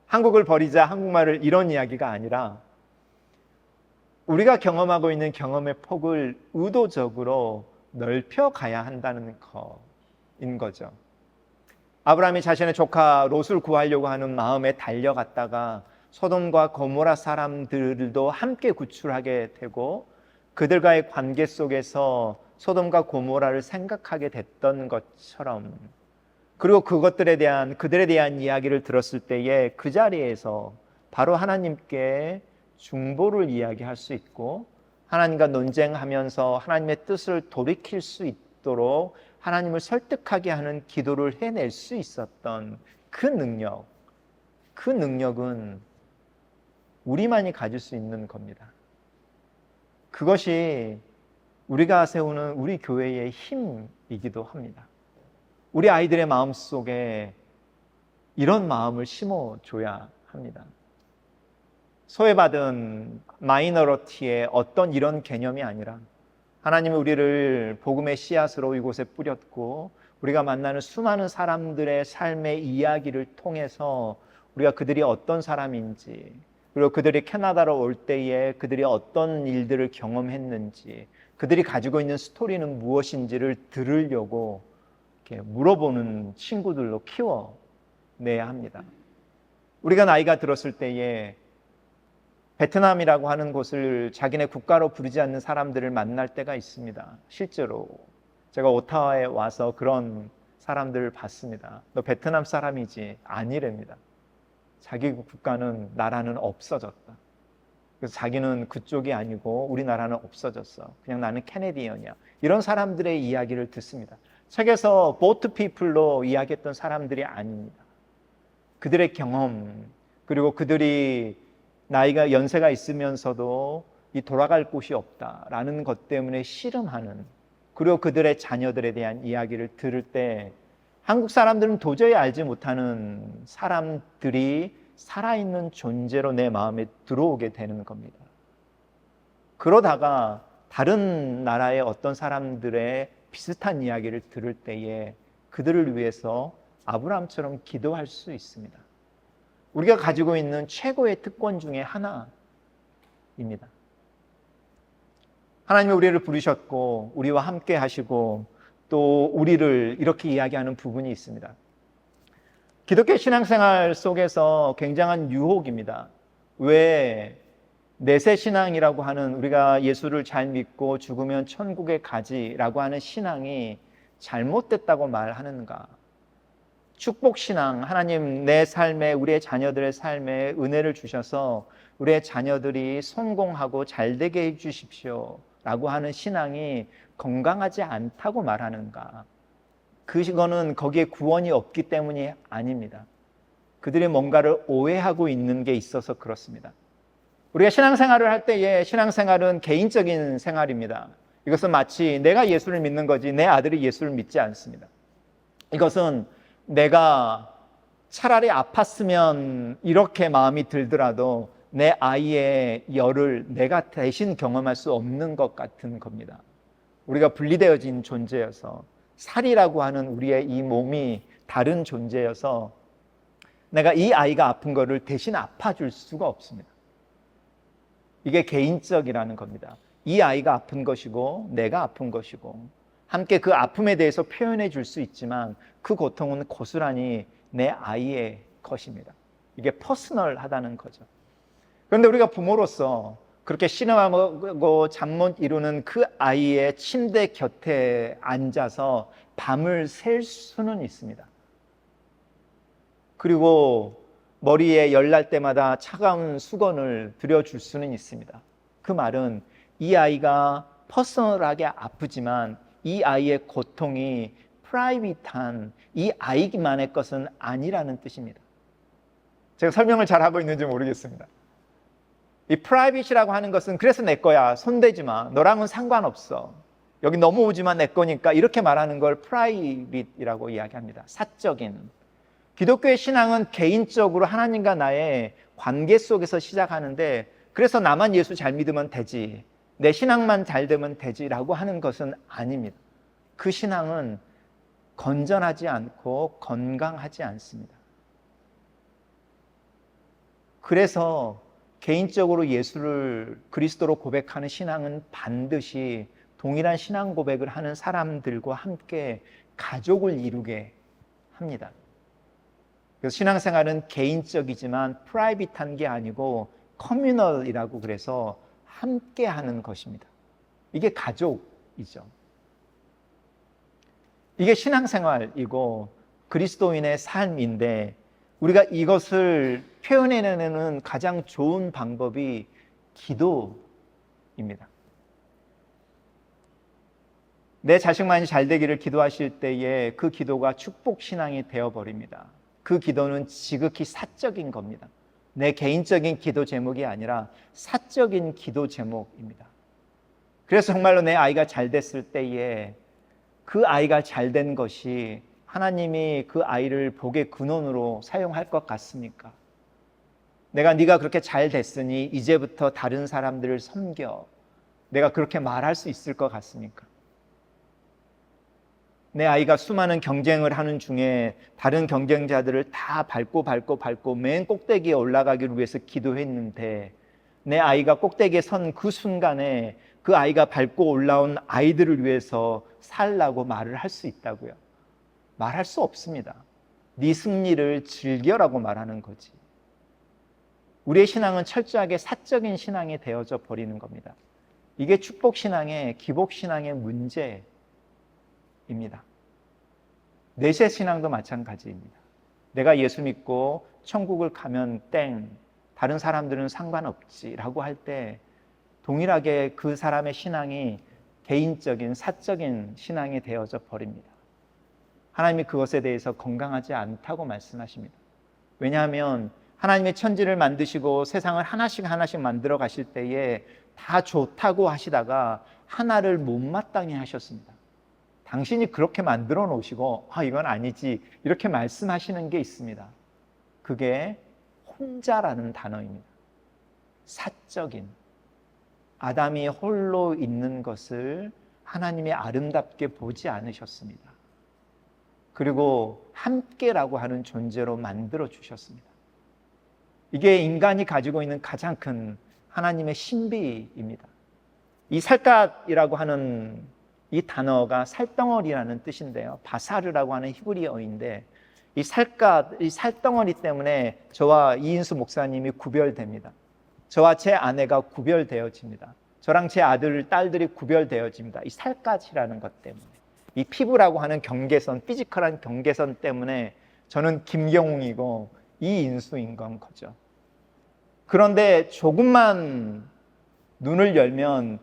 한국을 버리자 한국말을 이런 이야기가 아니라 우리가 경험하고 있는 경험의 폭을 의도적으로 넓혀 가야 한다는 거인 거죠. 아브라함이 자신의 조카 롯을 구하려고 하는 마음에 달려갔다가 소돔과 고모라 사람들도 함께 구출하게 되고 그들과의 관계 속에서 소돔과 고모라를 생각하게 됐던 것처럼, 그리고 그들에 대한 이야기를 들었을 때에 그 자리에서 바로 하나님께 중보를 이야기할 수 있고 하나님과 논쟁하면서 하나님의 뜻을 돌이킬 수 있도록 하나님을 설득하게 하는 기도를 해낼 수 있었던 그 능력은 우리만이 가질 수 있는 겁니다. 그것이 우리가 세우는 우리 교회의 힘이기도 합니다. 우리 아이들의 마음속에 이런 마음을 심어줘야 합니다. 소외받은 마이너리티의 어떤 이런 개념이 아니라 하나님이 우리를 복음의 씨앗으로 이곳에 뿌렸고 우리가 만나는 수많은 사람들의 삶의 이야기를 통해서 우리가 그들이 어떤 사람인지, 그리고 그들이 캐나다로 올 때에 그들이 어떤 일들을 경험했는지, 그들이 가지고 있는 스토리는 무엇인지를 들으려고 이렇게 물어보는 친구들로 키워내야 합니다. 우리가 나이가 들었을 때에 베트남이라고 하는 곳을 자기네 국가로 부르지 않는 사람들을 만날 때가 있습니다. 실제로 제가 오타와에 와서 그런 사람들을 봤습니다. 너 베트남 사람이지? 아니랍니다. 자기 국가는, 나라는 없어졌다. 그래서 자기는 그쪽이 아니고 우리나라는 없어졌어. 그냥 나는 캐네디언이야. 이런 사람들의 이야기를 듣습니다. 책에서 보트 피플로 이야기했던 사람들이 아닙니다. 그들의 경험, 그리고 그들이 나이가 연세가 있으면서도 이 돌아갈 곳이 없다라는 것 때문에 씨름하는, 그리고 그들의 자녀들에 대한 이야기를 들을 때 한국 사람들은 도저히 알지 못하는 사람들이 살아있는 존재로 내 마음에 들어오게 되는 겁니다. 그러다가 다른 나라의 어떤 사람들의 비슷한 이야기를 들을 때에 그들을 위해서 아브라함처럼 기도할 수 있습니다. 우리가 가지고 있는 최고의 특권 중에 하나입니다. 하나님이 우리를 부르셨고 우리와 함께 하시고 또 우리를 이렇게 이야기하는 부분이 있습니다. 기독교 신앙생활 속에서 굉장한 유혹입니다. 왜 내세 신앙이라고 하는, 우리가 예수를 잘 믿고 죽으면 천국에 가지라고 하는 신앙이 잘못됐다고 말하는가? 축복신앙, 하나님 내 삶에, 우리의 자녀들의 삶에 은혜를 주셔서 우리의 자녀들이 성공하고 잘되게 해주십시오 라고 하는 신앙이 건강하지 않다고 말하는가? 그거는 거기에 구원이 없기 때문이 아닙니다. 그들이 뭔가를 오해하고 있는 게 있어서 그렇습니다. 우리가 신앙생활을 할 때에 신앙생활은 개인적인 생활입니다. 이것은 마치 내가 예수를 믿는 거지 내 아들이 예수를 믿지 않습니다. 이것은 내가 차라리 아팠으면 이렇게 마음이 들더라도 내 아이의 열을 내가 대신 경험할 수 없는 것 같은 겁니다. 우리가 분리되어진 존재여서, 살이라고 하는 우리의 이 몸이 다른 존재여서 내가 이 아이가 아픈 거를 대신 아파줄 수가 없습니다. 이게 개인적이라는 겁니다. 이 아이가 아픈 것이고 내가 아픈 것이고 함께 그 아픔에 대해서 표현해 줄 수 있지만 그 고통은 고스란히 내 아이의 것입니다. 이게 퍼스널하다는 거죠. 그런데 우리가 부모로서 그렇게 신음하고 잠 못 이루는 그 아이의 침대 곁에 앉아서 밤을 샐 수는 있습니다. 그리고 머리에 열날 때마다 차가운 수건을 들여줄 수는 있습니다. 그 말은 이 아이가 퍼스널하게 아프지만 이 아이의 고통이 프라이빗한 이 아이만의 것은 아니라는 뜻입니다. 제가 설명을 잘하고 있는지 모르겠습니다. 이 프라이빗이라고 하는 것은 그래서 내 거야, 손대지 마, 너랑은 상관없어, 여기 넘어오지만 내 거니까, 이렇게 말하는 걸 프라이빗이라고 이야기합니다. 사적인. 기독교의 신앙은 개인적으로 하나님과 나의 관계 속에서 시작하는데, 그래서 나만 예수 잘 믿으면 되지, 내 신앙만 잘 되면 되지라고 하는 것은 아닙니다. 그 신앙은 건전하지 않고 건강하지 않습니다. 그래서 개인적으로 예수를 그리스도로 고백하는 신앙은 반드시 동일한 신앙 고백을 하는 사람들과 함께 가족을 이루게 합니다. 그래서 신앙생활은 개인적이지만 프라이빗한 게 아니고 커뮤널이라고 그래서 함께 하는 것입니다. 이게 가족이죠. 이게 신앙생활이고 그리스도인의 삶인데 우리가 이것을 표현해내는 가장 좋은 방법이 기도입니다. 내 자식만이 잘 되기를 기도하실 때에 그 기도가 축복신앙이 되어버립니다. 그 기도는 지극히 사적인 겁니다. 내 개인적인 기도 제목이 아니라 사적인 기도 제목입니다. 그래서 정말로 내 아이가 잘 됐을 때에 그 아이가 잘 된 것이 하나님이 그 아이를 복의 근원으로 사용할 것 같습니까? 네가 그렇게 잘 됐으니 이제부터 다른 사람들을 섬겨. 내가 그렇게 말할 수 있을 것 같습니까? 내 아이가 수많은 경쟁을 하는 중에 다른 경쟁자들을 다 밟고 맨 꼭대기에 올라가기를 위해서 기도했는데 내 아이가 꼭대기에 선 그 순간에 그 아이가 밟고 올라온 아이들을 위해서 살라고 말을 할 수 있다고요? 말할 수 없습니다. 네 승리를 즐겨라고 말하는 거지. 우리의 신앙은 철저하게 사적인 신앙이 되어져 버리는 겁니다. 이게 축복신앙의 기복신앙의 문제입니다. 내세 신앙도 마찬가지입니다. 내가 예수 믿고 천국을 가면 땡, 다른 사람들은 상관없지라고 할 때 동일하게 그 사람의 신앙이 개인적인 사적인 신앙이 되어져 버립니다. 하나님이 그것에 대해서 건강하지 않다고 말씀하십니다. 왜냐하면 하나님의 천지를 만드시고 세상을 하나씩 만들어 가실 때에 다 좋다고 하시다가 하나를 못마땅해 하셨습니다. 당신이 그렇게 만들어 놓으시고 이건 아니지 이렇게 말씀하시는 게 있습니다. 그게 혼자라는 단어입니다. 사적인 아담이 홀로 있는 것을 하나님이 아름답게 보지 않으셨습니다. 그리고 함께라고 하는 존재로 만들어 주셨습니다. 이게 인간이 가지고 있는 가장 큰 하나님의 신비입니다. 이 살갗이라고 하는 이 단어가 살덩어리라는 뜻인데요. 바사르라고 하는 히브리어인데 이 살갗, 이 살덩어리 때문에 저와 이인수 목사님이 구별됩니다. 저와 제 아내가 구별되어집니다. 저랑 제 아들, 딸들이 구별되어집니다. 이 살갗이라는 것 때문에. 이 피부라고 하는 경계선, 피지컬한 경계선 때문에 저는 김경웅이고 이인수인 건 거죠. 그런데 조금만 눈을 열면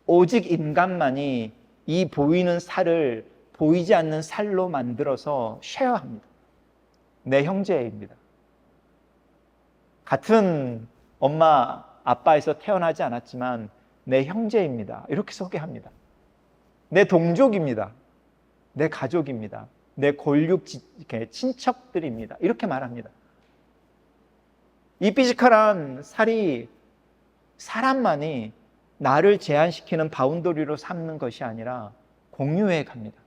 오직 인간만이 이 보이는 살을 보이지 않는 살로 만들어서 쉐어합니다. 내 형제입니다. 같은 엄마, 아빠에서 태어나지 않았지만 내 형제입니다. 이렇게 소개합니다. 내 동족입니다. 내 가족입니다. 내 골육 친척들입니다. 이렇게 말합니다. 이 피지컬한 살이 사람만이 나를 제한시키는 바운더리로 삼는 것이 아니라 공유해 갑니다.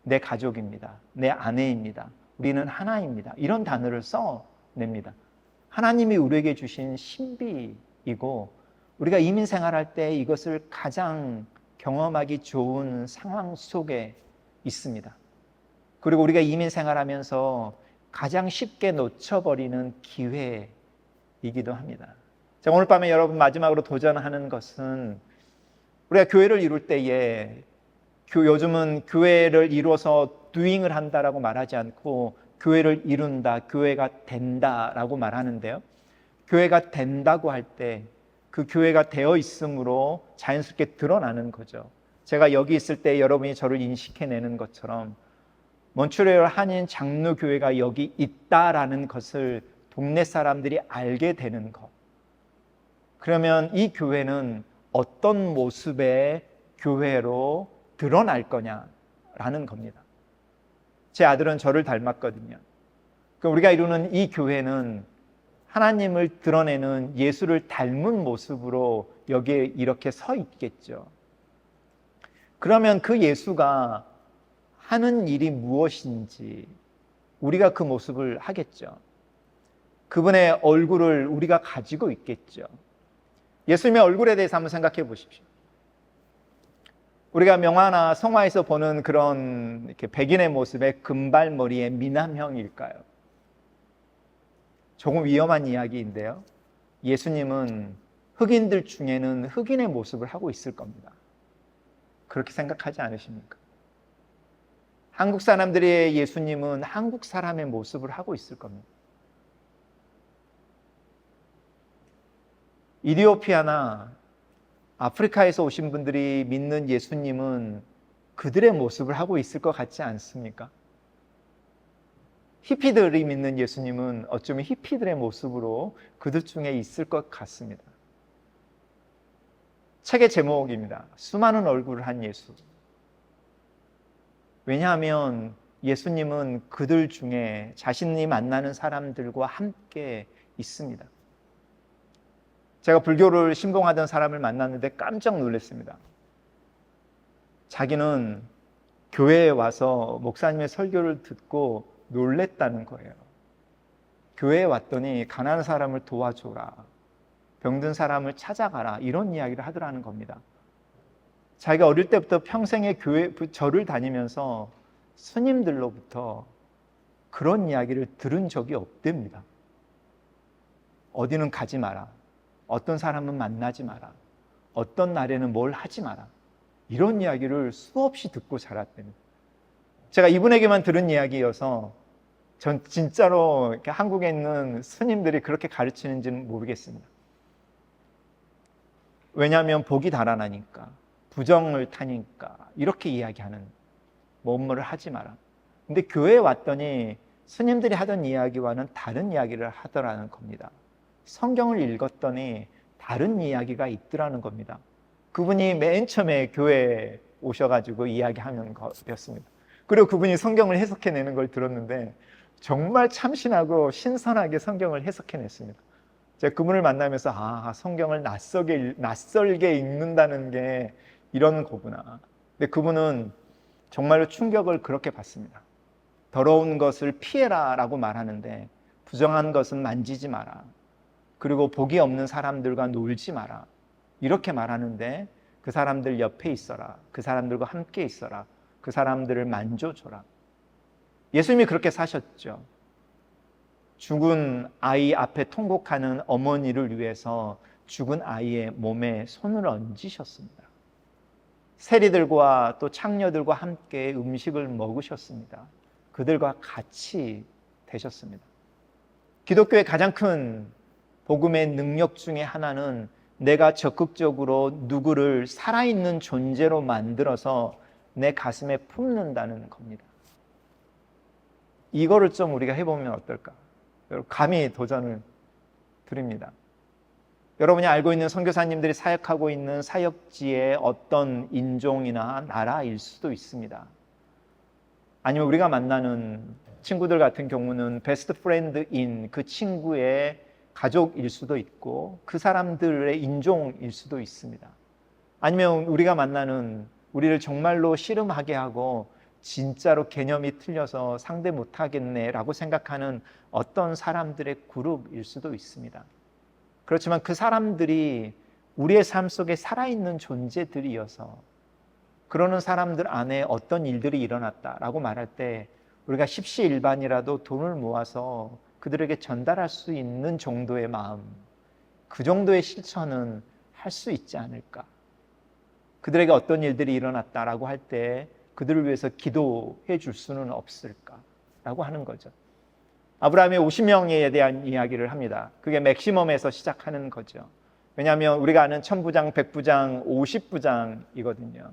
내 가족입니다. 내 아내입니다. 우리는 하나입니다. 이런 단어를 써냅니다. 하나님이 우리에게 주신 신비이고 우리가 이민 생활할 때 이것을 가장 경험하기 좋은 상황 속에 있습니다. 그리고 우리가 이민 생활하면서 가장 쉽게 놓쳐버리는 기회이기도 합니다. 자, 오늘 밤에 여러분 마지막으로 도전하는 것은 우리가 교회를 이룰 때에 요즘은 교회를 이루어서 doing을 한다라고 말하지 않고 교회를 이룬다, 교회가 된다라고 말하는데요. 교회가 된다고 할 때 그 교회가 되어 있음으로 자연스럽게 드러나는 거죠. 제가 여기 있을 때 여러분이 저를 인식해내는 것처럼 몬트리올 한인 장로교회가 여기 있다라는 것을 동네 사람들이 알게 되는 것. 그러면 이 교회는 어떤 모습의 교회로 드러날 거냐라는 겁니다. 제 아들은 저를 닮았거든요. 그럼 우리가 이루는 이 교회는 하나님을 드러내는 예수를 닮은 모습으로 여기에 이렇게 서 있겠죠. 그러면 그 예수가 하는 일이 무엇인지 우리가 그 모습을 하겠죠. 그분의 얼굴을 우리가 가지고 있겠죠. 예수님의 얼굴에 대해서 한번 생각해 보십시오. 우리가 명화나 성화에서 보는 그런 이렇게 백인의 모습의 금발머리의 미남형일까요? 조금 위험한 이야기인데요. 예수님은 흑인들 중에는 흑인의 모습을 하고 있을 겁니다. 그렇게 생각하지 않으십니까? 한국 사람들의 예수님은 한국 사람의 모습을 하고 있을 겁니다. 이디오피아나 아프리카에서 오신 분들이 믿는 예수님은 그들의 모습을 하고 있을 것 같지 않습니까? 히피들이 믿는 예수님은 어쩌면 히피들의 모습으로 그들 중에 있을 것 같습니다. 책의 제목입니다. 수많은 얼굴을 한 예수. 왜냐하면 예수님은 그들 중에 자신이 만나는 사람들과 함께 있습니다. 제가 불교를 신봉하던 사람을 만났는데 깜짝 놀랐습니다. 자기는 교회에 와서 목사님의 설교를 듣고 놀랬다는 거예요. 교회에 왔더니 가난한 사람을 도와줘라, 병든 사람을 찾아가라, 이런 이야기를 하더라는 겁니다. 자기가 어릴 때부터 평생의 절을 다니면서 스님들로부터 그런 이야기를 들은 적이 없답니다. 어디는 가지 마라, 어떤 사람은 만나지 마라, 어떤 날에는 뭘 하지 마라, 이런 이야기를 수없이 듣고 자랐답니다. 제가 이분에게만 들은 이야기여서 전 진짜로 한국에 있는 스님들이 그렇게 가르치는지는 모르겠습니다. 왜냐하면 복이 달아나니까, 부정을 타니까 이렇게 이야기하는, 뭐뭐를 하지 마라. 근데 교회에 왔더니 스님들이 하던 이야기와는 다른 이야기를 하더라는 겁니다. 성경을 읽었더니 다른 이야기가 있더라는 겁니다. 그분이 맨 처음에 교회에 오셔가지고 이야기하는 거였습니다. 그리고 그분이 성경을 해석해내는 걸 들었는데 정말 참신하고 신선하게 성경을 해석해냈습니다. 제가 그분을 만나면서 성경을 낯설게 읽는다는 게 이런 거구나. 근데 그분은 정말로 충격을 그렇게 받습니다. 더러운 것을 피해라 라고 말하는데 부정한 것은 만지지 마라, 그리고 복이 없는 사람들과 놀지 마라, 이렇게 말하는데 그 사람들 옆에 있어라, 그 사람들과 함께 있어라, 그 사람들을 만져줘라. 예수님이 그렇게 사셨죠. 죽은 아이 앞에 통곡하는 어머니를 위해서 죽은 아이의 몸에 손을 얹으셨습니다. 세리들과 또 창녀들과 함께 음식을 먹으셨습니다. 그들과 같이 되셨습니다. 기독교의 가장 큰 복음의 능력 중에 하나는 내가 적극적으로 누구를 살아있는 존재로 만들어서 내 가슴에 품는다는 겁니다. 이거를 좀 우리가 해보면 어떨까? 감히 도전을 드립니다. 여러분이 알고 있는 선교사님들이 사역하고 있는 사역지의 어떤 인종이나 나라일 수도 있습니다. 아니면 우리가 만나는 친구들 같은 경우는 베스트 프렌드인 그 친구의 가족일 수도 있고 그 사람들의 인종일 수도 있습니다. 아니면 우리가 만나는, 우리를 정말로 씨름하게 하고 진짜로 개념이 틀려서 상대 못하겠네 라고 생각하는 어떤 사람들의 그룹일 수도 있습니다. 그렇지만 그 사람들이 우리의 삶 속에 살아있는 존재들이어서 그러는 사람들 안에 어떤 일들이 일어났다라고 말할 때 우리가 십시일반이라도 돈을 모아서 그들에게 전달할 수 있는 정도의 마음, 그 정도의 실천은 할 수 있지 않을까. 그들에게 어떤 일들이 일어났다라고 할 때 그들을 위해서 기도해 줄 수는 없을까라고 하는 거죠. 아브라함의 50명에 대한 이야기를 합니다. 그게 맥시멈에서 시작하는 거죠. 왜냐하면 우리가 아는 1000부장, 100부장, 50부장이거든요.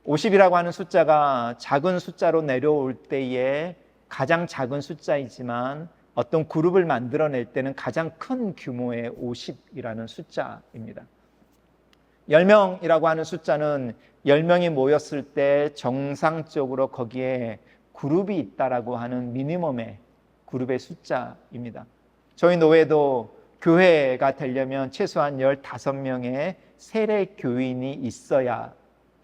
50이라고 하는 숫자가 작은 숫자로 내려올 때에 가장 작은 숫자이지만 어떤 그룹을 만들어낼 때는 가장 큰 규모의 50이라는 숫자입니다. 10명이라고 하는 숫자는 10명이 모였을 때 정상적으로 거기에 그룹이 있다라고 하는 미니멈의 그룹의 숫자입니다. 저희 노회도 교회가 되려면 최소한 15명의 세례 교인이 있어야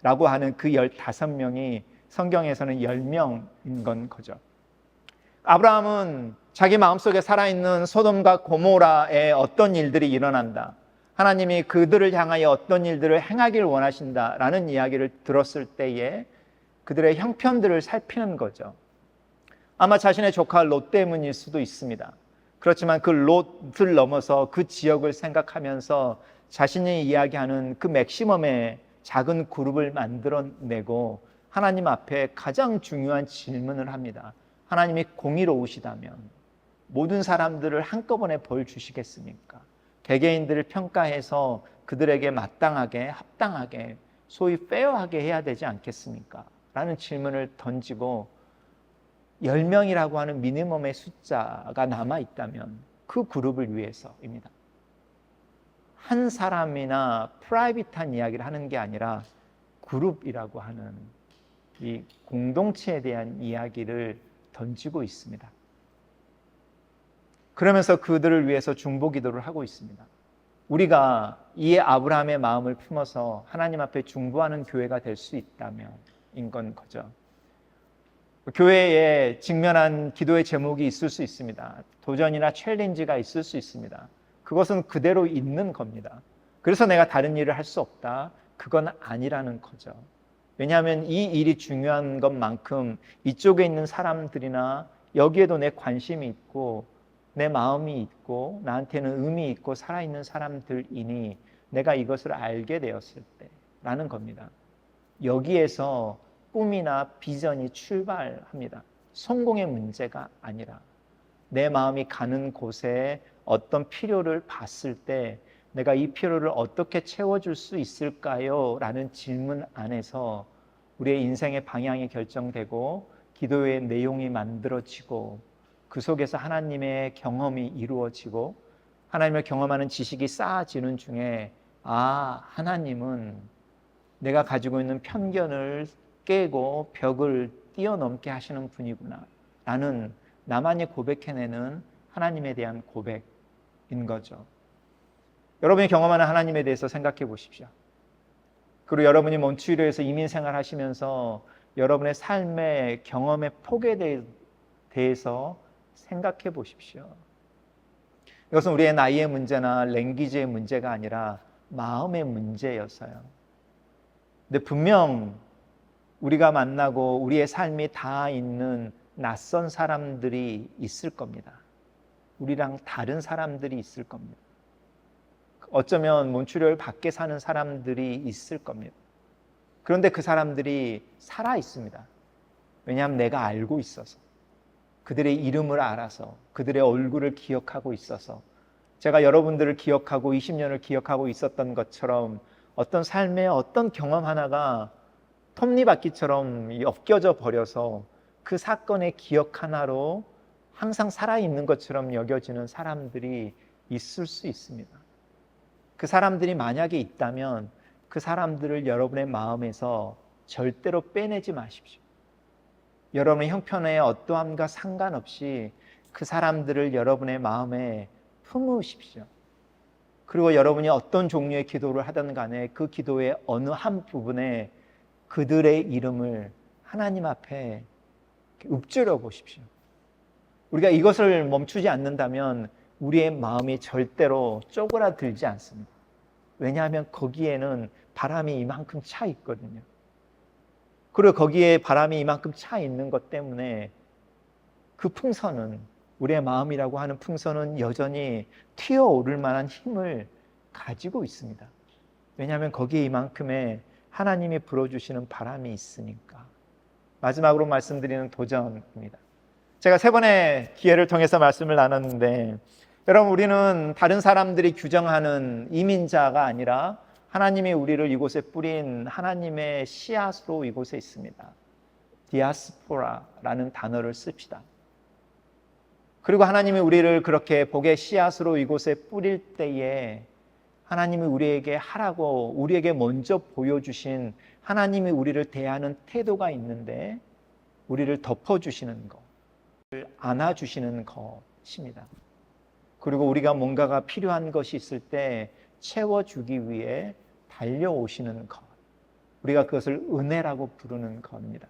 라고 하는 그 15명이 성경에서는 10명인 건 거죠. 아브라함은 자기 마음속에 살아있는 소돔과 고모라의 어떤 일들이 일어난다, 하나님이 그들을 향하여 어떤 일들을 행하길 원하신다라는 이야기를 들었을 때에 그들의 형편들을 살피는 거죠. 아마 자신의 조카 롯 때문일 수도 있습니다. 그렇지만 그 롯을 넘어서 그 지역을 생각하면서 자신이 이야기하는 그 맥시멈의 작은 그룹을 만들어내고 하나님 앞에 가장 중요한 질문을 합니다. 하나님이 공의로우시다면 모든 사람들을 한꺼번에 벌 주시겠습니까? 개개인들을 평가해서 그들에게 마땅하게, 합당하게, 소위 페어하게 해야 되지 않겠습니까? 라는 질문을 던지고 10명이라고 하는 미니멈의 숫자가 남아있다면 그 그룹을 위해서입니다. 한 사람이나 프라이빗한 이야기를 하는 게 아니라 그룹이라고 하는 이 공동체에 대한 이야기를 던지고 있습니다. 그러면서 그들을 위해서 중보 기도를 하고 있습니다. 우리가 이 아브라함의 마음을 품어서 하나님 앞에 중보하는 교회가 될 수 있다면 인 건 거죠. 교회에 직면한 기도의 제목이 있을 수 있습니다. 도전이나 챌린지가 있을 수 있습니다. 그것은 그대로 있는 겁니다. 그래서 내가 다른 일을 할 수 없다, 그건 아니라는 거죠. 왜냐하면 이 일이 중요한 것만큼 이쪽에 있는 사람들이나 여기에도 내 관심이 있고 내 마음이 있고 나한테는 의미 있고 살아있는 사람들이니 내가 이것을 알게 되었을 때라는 겁니다. 여기에서 꿈이나 비전이 출발합니다. 성공의 문제가 아니라 내 마음이 가는 곳에 어떤 필요를 봤을 때 내가 이 필요를 어떻게 채워줄 수 있을까요? 라는 질문 안에서 우리의 인생의 방향이 결정되고 기도의 내용이 만들어지고 그 속에서 하나님의 경험이 이루어지고 하나님을 경험하는 지식이 쌓아지는 중에 하나님은 내가 가지고 있는 편견을 깨고 벽을 뛰어넘게 하시는 분이구나 라는 나만이 고백해내는 하나님에 대한 고백인 거죠. 여러분이 경험하는 하나님에 대해서 생각해 보십시오. 그리고 여러분이 몬트리올에서 이민생활 하시면서 여러분의 삶의 경험의 폭에 대해서 생각해 보십시오. 이것은 우리의 나이의 문제나 랭귀지의 문제가 아니라 마음의 문제여서요. 근데 분명 우리가 만나고 우리의 삶이 다 있는 낯선 사람들이 있을 겁니다. 우리랑 다른 사람들이 있을 겁니다. 어쩌면 몬트리올 밖에 사는 사람들이 있을 겁니다. 그런데 그 사람들이 살아 있습니다. 왜냐하면 내가 알고 있어서, 그들의 이름을 알아서, 그들의 얼굴을 기억하고 있어서, 제가 여러분들을 기억하고 20년을 기억하고 있었던 것처럼 어떤 삶의 어떤 경험 하나가 톱니바퀴처럼 엮여져 버려서 그 사건의 기억 하나로 항상 살아있는 것처럼 여겨지는 사람들이 있을 수 있습니다. 그 사람들이 만약에 있다면 그 사람들을 여러분의 마음에서 절대로 빼내지 마십시오. 여러분의 형편의 어떠함과 상관없이 그 사람들을 여러분의 마음에 품으십시오. 그리고 여러분이 어떤 종류의 기도를 하든 간에 그 기도의 어느 한 부분에 그들의 이름을 하나님 앞에 읊조려 보십시오. 우리가 이것을 멈추지 않는다면 우리의 마음이 절대로 쪼그라들지 않습니다. 왜냐하면 거기에는 바람이 이만큼 차 있거든요. 그리고 거기에 바람이 이만큼 차 있는 것 때문에 그 풍선은, 우리의 마음이라고 하는 풍선은 여전히 튀어오를 만한 힘을 가지고 있습니다. 왜냐하면 거기에 이만큼의 하나님이 불어주시는 바람이 있으니까. 마지막으로 말씀드리는 도전입니다. 제가 3번의 기회를 통해서 말씀을 나눴는데, 여러분, 우리는 다른 사람들이 규정하는 이민자가 아니라 하나님이 우리를 이곳에 뿌린 하나님의 씨앗으로 이곳에 있습니다. 디아스포라라는 단어를 씁시다. 그리고 하나님이 우리를 그렇게 복의 씨앗으로 이곳에 뿌릴 때에 하나님이 우리에게 하라고 우리에게 먼저 보여주신 하나님이 우리를 대하는 태도가 있는데 우리를 덮어주시는 것, 안아주시는 것입니다. 그리고 우리가 뭔가가 필요한 것이 있을 때 채워주기 위해 달려오시는 것, 우리가 그것을 은혜라고 부르는 겁니다.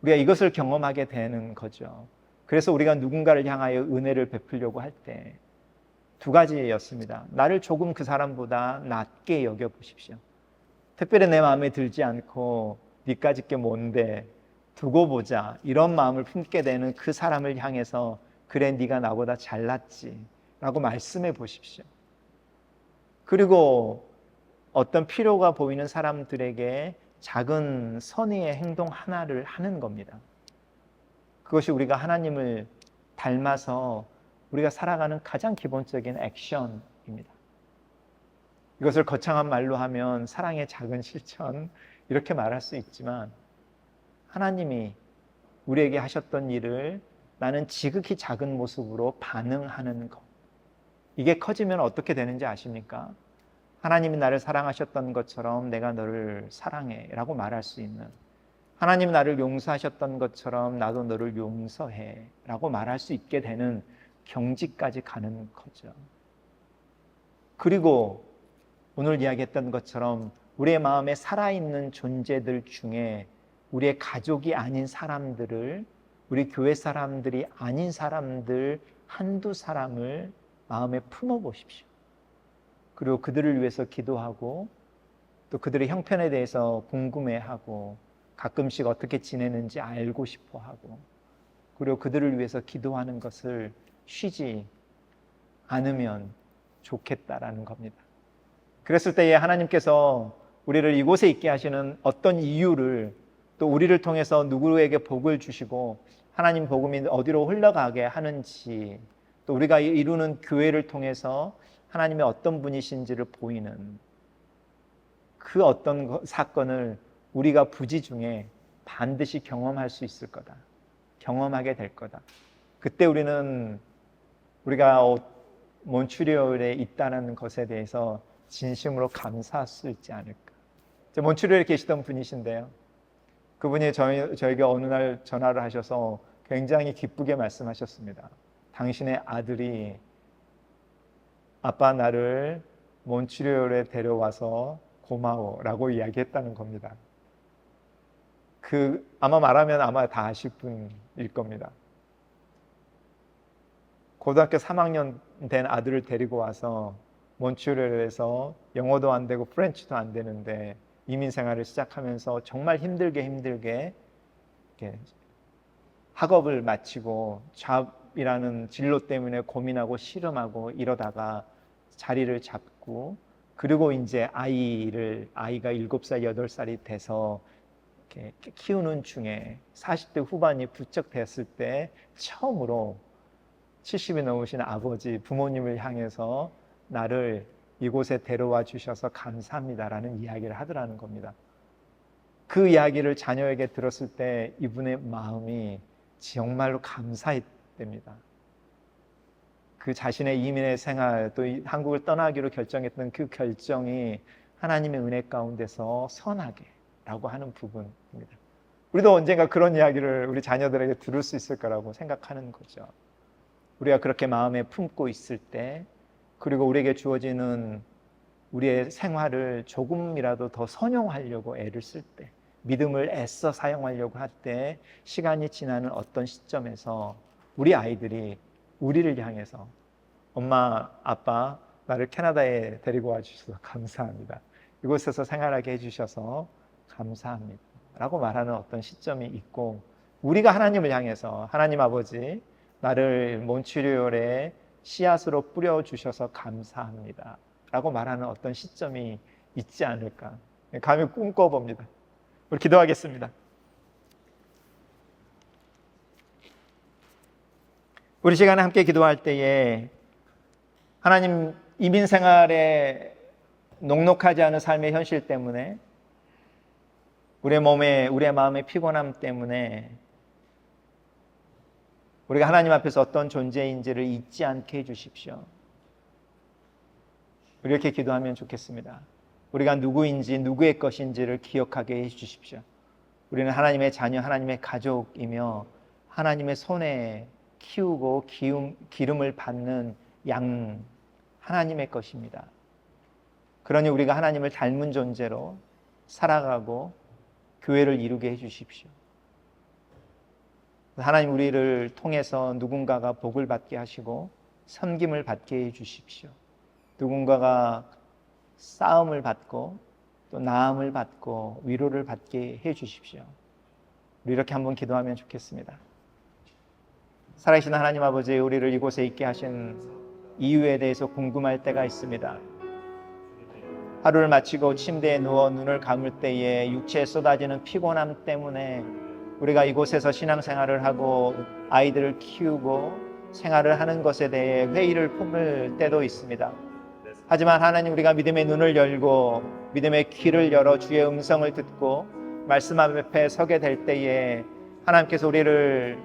우리가 이것을 경험하게 되는 거죠. 그래서 우리가 누군가를 향하여 은혜를 베풀려고 할 때 두 가지였습니다. 나를 조금 그 사람보다 낮게 여겨보십시오. 특별히 내 마음에 들지 않고 니까짓 게 뭔데 두고 보자, 이런 마음을 품게 되는 그 사람을 향해서 그래, 네가 나보다 잘났지 라고 말씀해 보십시오. 그리고 어떤 필요가 보이는 사람들에게 작은 선의의 행동 하나를 하는 겁니다. 그것이 우리가 하나님을 닮아서 우리가 살아가는 가장 기본적인 액션입니다. 이것을 거창한 말로 하면 사랑의 작은 실천, 이렇게 말할 수 있지만 하나님이 우리에게 하셨던 일을 나는 지극히 작은 모습으로 반응하는 것, 이게 커지면 어떻게 되는지 아십니까? 하나님이 나를 사랑하셨던 것처럼 내가 너를 사랑해 라고 말할 수 있는, 하나님이 나를 용서하셨던 것처럼 나도 너를 용서해 라고 말할 수 있게 되는 경지까지 가는 거죠. 그리고 오늘 이야기했던 것처럼 우리의 마음에 살아있는 존재들 중에 우리의 가족이 아닌 사람들을, 우리 교회 사람들이 아닌 사람들 한두 사람을 마음에 품어보십시오. 그리고 그들을 위해서 기도하고 또 그들의 형편에 대해서 궁금해하고 가끔씩 어떻게 지내는지 알고 싶어하고, 그리고 그들을 위해서 기도하는 것을 쉬지 않으면 좋겠다라는 겁니다. 그랬을 때에 하나님께서 우리를 이곳에 있게 하시는 어떤 이유를, 또 우리를 통해서 누구에게 복을 주시고 하나님 복음이 어디로 흘러가게 하는지, 또 우리가 이루는 교회를 통해서 하나님의 어떤 분이신지를 보이는 그 어떤 사건을 우리가 부지 중에 반드시 경험할 수 있을 거다, 경험하게 될 거다. 그때 우리는 우리가 몬트리올에 있다는 것에 대해서 진심으로 감사할 수 있지 않을까. 몬트리올에 계시던 분이신데요, 그분이 저에게 어느 날 전화를 하셔서 굉장히 기쁘게 말씀하셨습니다. 당신의 아들이 아빠 나를 몬트리올에 데려와서 고마워 라고 이야기했다는 겁니다. 아마 말하면 아마 다 아실 분일 겁니다. 고등학교 3학년 된 아들을 데리고 와서 몬트리올에서 영어도 안 되고 프렌치도 안 되는데 이민 생활을 시작하면서 정말 힘들게 이렇게 학업을 마치고 잡이라는 진로 때문에 고민하고 씨름하고 이러다가 자리를 잡고, 그리고 이제 아이가 7살, 8살이 돼서 이렇게 키우는 중에 40대 후반이 부쩍 됐을 때 처음으로 70이 넘으신 아버지, 부모님을 향해서 나를 이곳에 데려와 주셔서 감사합니다라는 이야기를 하더라는 겁니다. 그 이야기를 자녀에게 들었을 때 이분의 마음이 정말로 감사했답니다. 그 자신의 이민의 생활, 또 한국을 떠나기로 결정했던 그 결정이 하나님의 은혜 가운데서 선하게 라고 하는 부분입니다. 우리도 언젠가 그런 이야기를 우리 자녀들에게 들을 수 있을 거라고 생각하는 거죠. 우리가 그렇게 마음에 품고 있을 때, 그리고 우리에게 주어지는 우리의 생활을 조금이라도 더 선용하려고 애를 쓸 때, 믿음을 애써 사용하려고 할 때, 시간이 지나는 어떤 시점에서 우리 아이들이 우리를 향해서 엄마, 아빠, 나를 캐나다에 데리고 와 주셔서 감사합니다. 이곳에서 생활하게 해주셔서 감사합니다 라고 말하는 어떤 시점이 있고, 우리가 하나님을 향해서 하나님 아버지, 나를 몬트리올에 씨앗으로 뿌려주셔서 감사합니다 라고 말하는 어떤 시점이 있지 않을까, 감히 꿈꿔봅니다. 우리 기도하겠습니다. 우리 시간에 함께 기도할 때에 하나님, 이민 생활에 녹록하지 않은 삶의 현실 때문에, 우리의 몸에, 우리의 마음의 피곤함 때문에 우리가 하나님 앞에서 어떤 존재인지를 잊지 않게 해주십시오. 이렇게 기도하면 좋겠습니다. 우리가 누구인지, 누구의 것인지를 기억하게 해주십시오. 우리는 하나님의 자녀, 하나님의 가족이며 하나님의 손에 키우고 기름을 받는 양, 하나님의 것입니다. 그러니 우리가 하나님을 닮은 존재로 살아가고 교회를 이루게 해주십시오. 하나님, 우리를 통해서 누군가가 복을 받게 하시고 섬김을 받게 해 주십시오. 누군가가 싸움을 받고 또 나음을 받고 위로를 받게 해 주십시오. 우리 이렇게 한번 기도하면 좋겠습니다. 살아계신 하나님 아버지, 우리를 이곳에 있게 하신 이유에 대해서 궁금할 때가 있습니다. 하루를 마치고 침대에 누워 눈을 감을 때에 육체에 쏟아지는 피곤함 때문에 우리가 이곳에서 신앙생활을 하고 아이들을 키우고 생활을 하는 것에 대해 회의를 품을 때도 있습니다. 하지만 하나님, 우리가 믿음의 눈을 열고 믿음의 귀를 열어 주의 음성을 듣고 말씀 앞에 서게 될 때에 하나님께서 우리를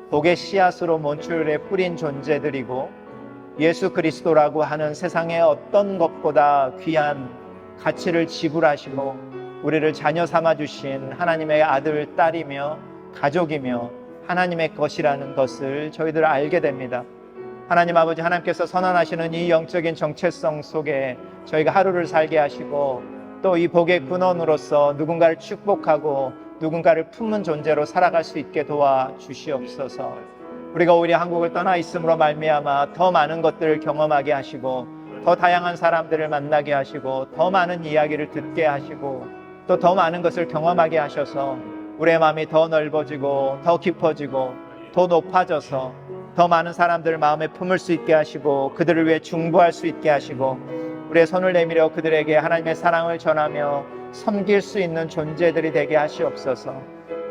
복의 씨앗으로 몬출에 뿌린 존재들이고 예수 그리스도라고 하는 세상의 어떤 것보다 귀한 가치를 지불하시고 우리를 자녀 삼아 주신 하나님의 아들, 딸이며 가족이며 하나님의 것이라는 것을 저희들 알게 됩니다. 하나님 아버지, 하나님께서 선언하시는 이 영적인 정체성 속에 저희가 하루를 살게 하시고 또 이 복의 근원으로서 누군가를 축복하고 누군가를 품은 존재로 살아갈 수 있게 도와주시옵소서. 우리가 오히려 한국을 떠나 있음으로 말미암아 더 많은 것들을 경험하게 하시고 더 다양한 사람들을 만나게 하시고 더 많은 이야기를 듣게 하시고 또 더 많은 것을 경험하게 하셔서 우리의 마음이 더 넓어지고 더 깊어지고 더 높아져서 더 많은 사람들을 마음에 품을 수 있게 하시고 그들을 위해 중보할 수 있게 하시고 우리의 손을 내밀어 그들에게 하나님의 사랑을 전하며 섬길 수 있는 존재들이 되게 하시옵소서.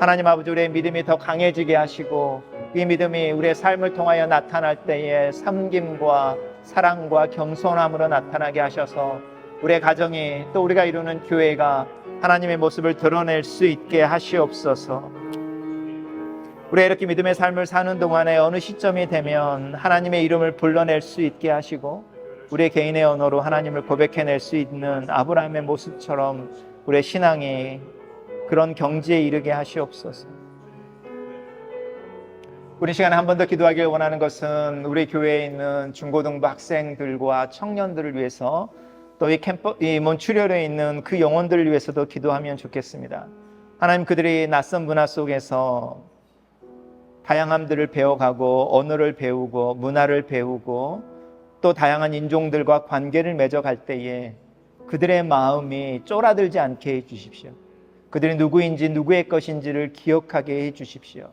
하나님 아버지, 우리의 믿음이 더 강해지게 하시고 이 믿음이 우리의 삶을 통하여 나타날 때에 섬김과 사랑과 겸손함으로 나타나게 하셔서 우리의 가정이 또 우리가 이루는 교회가 하나님의 모습을 드러낼 수 있게 하시옵소서. 우리가 이렇게 믿음의 삶을 사는 동안에 어느 시점이 되면 하나님의 이름을 불러낼 수 있게 하시고 우리의 개인의 언어로 하나님을 고백해낼 수 있는 아브라함의 모습처럼 우리의 신앙이 그런 경지에 이르게 하시옵소서. 우리 시간에 한 번 더 기도하길 원하는 것은 우리 교회에 있는 중고등부 학생들과 청년들을 위해서 또 이 몬트리올에 있는 그 영혼들을 위해서도 기도하면 좋겠습니다. 하나님, 그들이 낯선 문화 속에서 다양함들을 배워가고 언어를 배우고 문화를 배우고 또 다양한 인종들과 관계를 맺어갈 때에 그들의 마음이 쫄아들지 않게 해주십시오. 그들이 누구인지 누구의 것인지를 기억하게 해주십시오.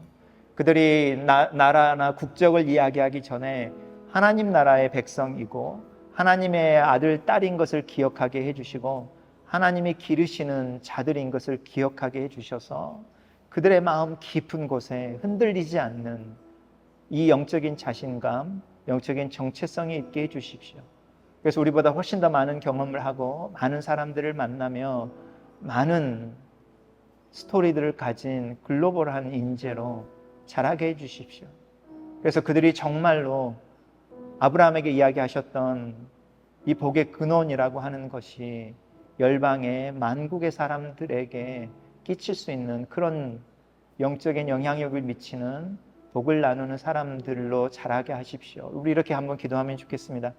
그들이 나라나 국적을 이야기하기 전에 하나님 나라의 백성이고 하나님의 아들, 딸인 것을 기억하게 해주시고 하나님이 기르시는 자들인 것을 기억하게 해주셔서 그들의 마음 깊은 곳에 흔들리지 않는 이 영적인 자신감, 영적인 정체성이 있게 해주십시오. 그래서 우리보다 훨씬 더 많은 경험을 하고 많은 사람들을 만나며 많은 스토리들을 가진 글로벌한 인재로 자라게 해주십시오. 그래서 그들이 정말로 아브라함에게 이야기하셨던 이 복의 근원이라고 하는 것이 열방의 만국의 사람들에게 끼칠 수 있는 그런 영적인 영향력을 미치는 복을 나누는 사람들로 자라게 하십시오. 우리 이렇게 한번 기도하면 좋겠습니다.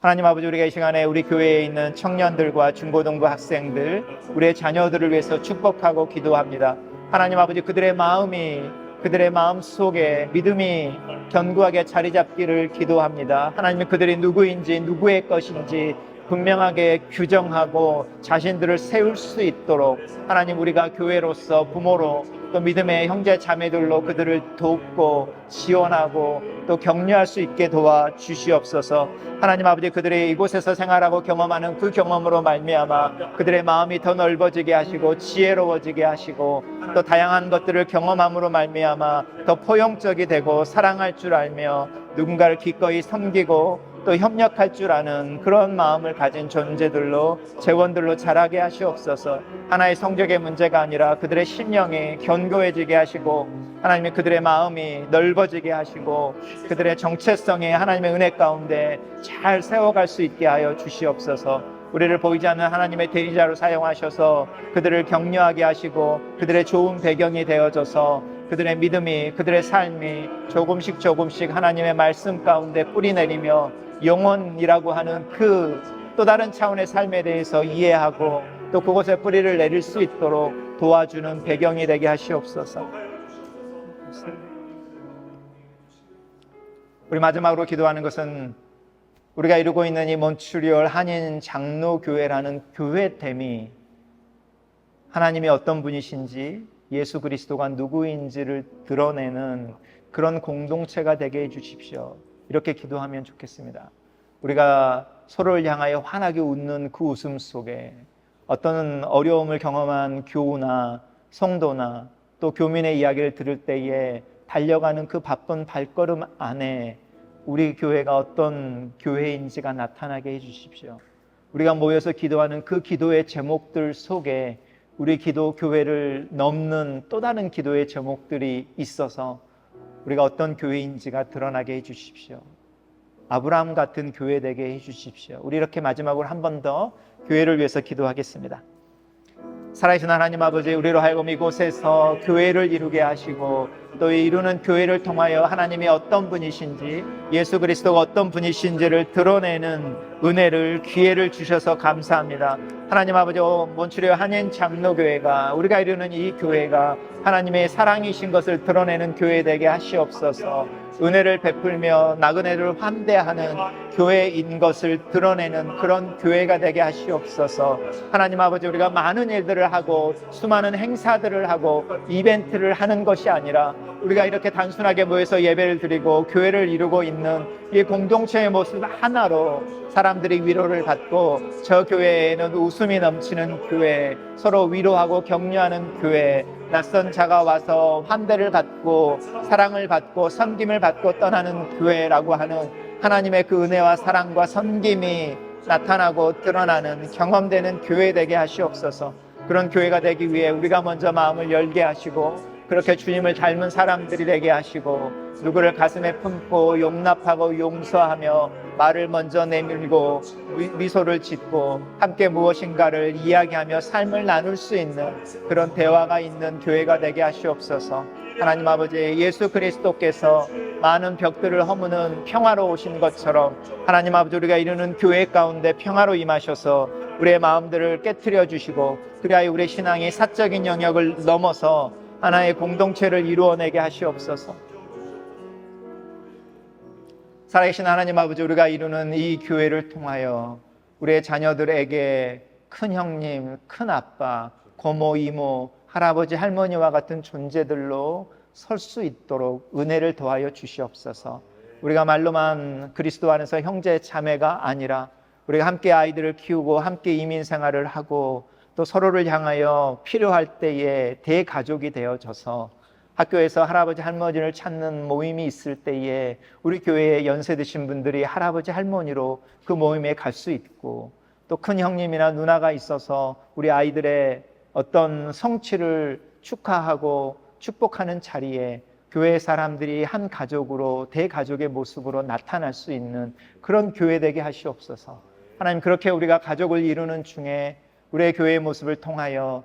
하나님 아버지, 우리가 이 시간에 우리 교회에 있는 청년들과 중고등부 학생들, 우리의 자녀들을 위해서 축복하고 기도합니다. 하나님 아버지, 그들의 마음 속에 믿음이 견고하게 자리 잡기를 기도합니다. 하나님, 그들이 누구인지 누구의 것인지 분명하게 규정하고 자신들을 세울 수 있도록 하나님, 우리가 교회로서 부모로 또 믿음의 형제 자매들로 그들을 돕고 지원하고 또 격려할 수 있게 도와주시옵소서. 하나님 아버지, 그들이 이곳에서 생활하고 경험하는 그 경험으로 말미암아 그들의 마음이 더 넓어지게 하시고 지혜로워지게 하시고 또 다양한 것들을 경험함으로 말미암아 더 포용적이 되고 사랑할 줄 알며 누군가를 기꺼이 섬기고 또 협력할 줄 아는 그런 마음을 가진 존재들로 재원들로 자라게 하시옵소서. 하나의 성적의 문제가 아니라 그들의 심령이 견고해지게 하시고 하나님의 그들의 마음이 넓어지게 하시고 그들의 정체성이 하나님의 은혜 가운데 잘 세워갈 수 있게 하여 주시옵소서. 우리를 보이지 않는 하나님의 대리자로 사용하셔서 그들을 격려하게 하시고 그들의 좋은 배경이 되어져서 그들의 믿음이, 그들의 삶이 조금씩 하나님의 말씀 가운데 뿌리내리며 영혼이라고 하는 그 또 다른 차원의 삶에 대해서 이해하고 또 그곳에 뿌리를 내릴 수 있도록 도와주는 배경이 되게 하시옵소서. 우리 마지막으로 기도하는 것은 우리가 이루고 있는 이 몬트리올 한인 장로교회라는 교회됨이 하나님이 어떤 분이신지, 예수 그리스도가 누구인지를 드러내는 그런 공동체가 되게 해주십시오. 이렇게 기도하면 좋겠습니다. 우리가 서로를 향하여 환하게 웃는 그 웃음 속에 어떤 어려움을 경험한 교우나 성도나 또 교민의 이야기를 들을 때에 달려가는 그 바쁜 발걸음 안에 우리 교회가 어떤 교회인지가 나타나게 해주십시오. 우리가 모여서 기도하는 그 기도의 제목들 속에 우리 기도 교회를 넘는 또 다른 기도의 제목들이 있어서 우리가 어떤 교회인지가 드러나게 해주십시오. 아브라함 같은 교회 되게 해주십시오. 우리 이렇게 마지막으로 한 번 더 교회를 위해서 기도하겠습니다. 살아계신 하나님 아버지, 우리로 하여금 이곳에서 교회를 이루게 하시고 또 이루는 교회를 통하여 하나님이 어떤 분이신지, 예수 그리스도가 어떤 분이신지를 드러내는 은혜를, 기회를 주셔서 감사합니다. 하나님 아버지, 몬트리올 한인 장로교회가, 우리가 이루는 이 교회가 하나님의 사랑이신 것을 드러내는 교회 되게 하시옵소서. 은혜를 베풀며 나그네를 환대하는 교회인 것을 드러내는 그런 교회가 되게 하시옵소서. 하나님 아버지, 우리가 많은 일들을 하고 수많은 행사들을 하고 이벤트를 하는 것이 아니라 우리가 이렇게 단순하게 모여서 예배를 드리고 교회를 이루고 있는 이 공동체의 모습 하나로 사람들이 위로를 받고 저 교회에는 웃음이 넘치는 교회, 서로 위로하고 격려하는 교회, 낯선 자가 와서 환대를 받고 사랑을 받고 섬김을 받고 떠나는 교회라고 하는 하나님의 그 은혜와 사랑과 섬김이 나타나고 드러나는 경험되는 교회 되게 하시옵소서. 그런 교회가 되기 위해 우리가 먼저 마음을 열게 하시고 그렇게 주님을 닮은 사람들이 되게 하시고 누구를 가슴에 품고 용납하고 용서하며 말을 먼저 내밀고 미소를 짓고 함께 무엇인가를 이야기하며 삶을 나눌 수 있는 그런 대화가 있는 교회가 되게 하시옵소서. 하나님 아버지, 예수 그리스도께서 많은 벽들을 허무는 평화로 오신 것처럼 하나님 아버지, 우리가 이루는 교회 가운데 평화로 임하셔서 우리의 마음들을 깨트려 주시고 그리하여 우리의 신앙이 사적인 영역을 넘어서 하나의 공동체를 이루어내게 하시옵소서. 살아계신 하나님 아버지, 우리가 이루는 이 교회를 통하여 우리의 자녀들에게 큰 형님, 큰 아빠, 고모, 이모, 할아버지, 할머니와 같은 존재들로 설 수 있도록 은혜를 더하여 주시옵소서. 우리가 말로만 그리스도 안에서 형제 자매가 아니라 우리가 함께 아이들을 키우고 함께 이민 생활을 하고 또 서로를 향하여 필요할 때에 대가족이 되어져서 학교에서 할아버지 할머니를 찾는 모임이 있을 때에 우리 교회에 연세 드신 분들이 할아버지 할머니로 그 모임에 갈 수 있고 또 큰 형님이나 누나가 있어서 우리 아이들의 어떤 성취를 축하하고 축복하는 자리에 교회 사람들이 한 가족으로 대가족의 모습으로 나타날 수 있는 그런 교회 되게 하시옵소서. 하나님, 그렇게 우리가 가족을 이루는 중에 우리의 교회의 모습을 통하여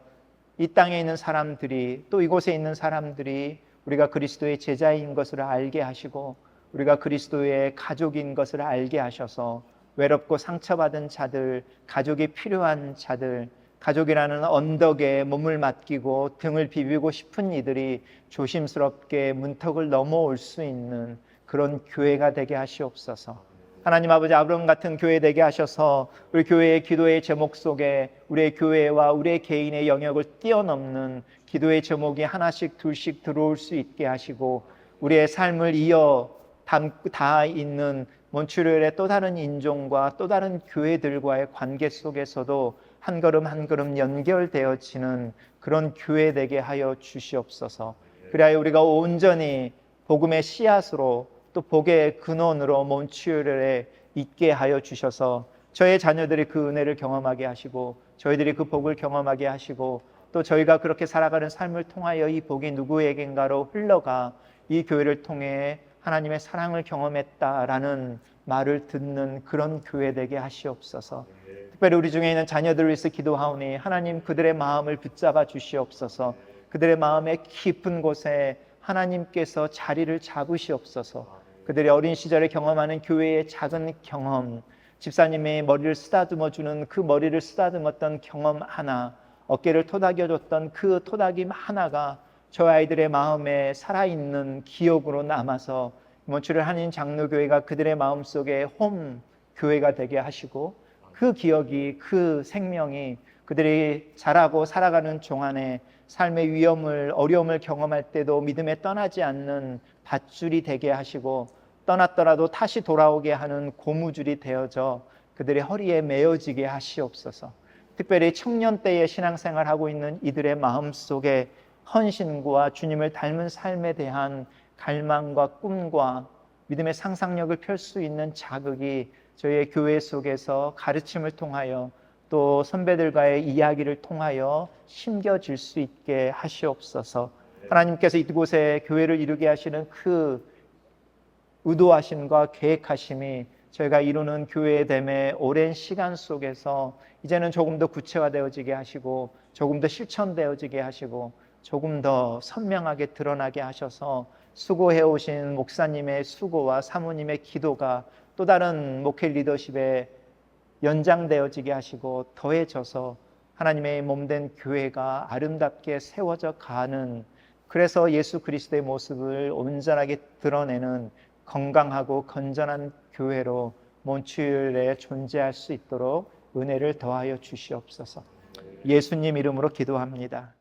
이 땅에 있는 사람들이 또 이곳에 있는 사람들이 우리가 그리스도의 제자인 것을 알게 하시고 우리가 그리스도의 가족인 것을 알게 하셔서 외롭고 상처받은 자들, 가족이 필요한 자들, 가족이라는 언덕에 몸을 맡기고 등을 비비고 싶은 이들이 조심스럽게 문턱을 넘어올 수 있는 그런 교회가 되게 하시옵소서. 하나님 아버지, 아브라함 같은 교회 되게 하셔서 우리 교회의 기도의 제목 속에 우리의 교회와 우리의 개인의 영역을 뛰어넘는 기도의 제목이 하나씩 둘씩 들어올 수 있게 하시고 우리의 삶을 이어 다 있는 몬트리올의 또 다른 인종과 또 다른 교회들과의 관계 속에서도 한 걸음 한 걸음 연결되어지는 그런 교회 되게 하여 주시옵소서. 그래야 우리가 온전히 복음의 씨앗으로 또 복의 근원으로 몬트리올에 있게 하여 주셔서 저의 자녀들이 그 은혜를 경험하게 하시고 저희들이 그 복을 경험하게 하시고 또 저희가 그렇게 살아가는 삶을 통하여 이 복이 누구에겐가로 흘러가 이 교회를 통해 하나님의 사랑을 경험했다라는 말을 듣는 그런 교회 되게 하시옵소서. 특별히 우리 중에 있는 자녀들을 위해서 기도하오니 하나님, 그들의 마음을 붙잡아 주시옵소서. 그들의 마음의 깊은 곳에 하나님께서 자리를 잡으시옵소서. 그들이 어린 시절에 경험하는 교회의 작은 경험, 집사님의 머리를 쓰다듬어주는 그 머리를 쓰다듬었던 경험 하나, 어깨를 토닥여줬던 그 토닥임 하나가 저 아이들의 마음에 살아있는 기억으로 남아서 몬트리올 한인 장로교회가 그들의 마음속에 홈 교회가 되게 하시고 그 기억이, 그 생명이 그들이 자라고 살아가는 동안에 삶의 위험을, 어려움을 경험할 때도 믿음에 떠나지 않는 밧줄이 되게 하시고 떠났더라도 다시 돌아오게 하는 고무줄이 되어져 그들의 허리에 메어지게 하시옵소서. 특별히 청년 때의 신앙생활하고 있는 이들의 마음속에 헌신과 주님을 닮은 삶에 대한 갈망과 꿈과 믿음의 상상력을 펼 수 있는 자극이 저희의 교회 속에서 가르침을 통하여 또 선배들과의 이야기를 통하여 심겨질 수 있게 하시옵소서. 하나님께서 이곳에 교회를 이루게 하시는 그 의도하심과 계획하심이 저희가 이루는 교회됨의 오랜 시간 속에서 이제는 조금 더 구체화되어지게 하시고 조금 더 실천되어지게 하시고 조금 더 선명하게 드러나게 하셔서 수고해오신 목사님의 수고와 사모님의 기도가 또 다른 목회 리더십에 연장되어지게 하시고 더해져서 하나님의 몸된 교회가 아름답게 세워져 가는, 그래서 예수 그리스도의 모습을 온전하게 드러내는 건강하고 건전한 교회로 몬트리올에 존재할 수 있도록 은혜를 더하여 주시옵소서. 예수님 이름으로 기도합니다.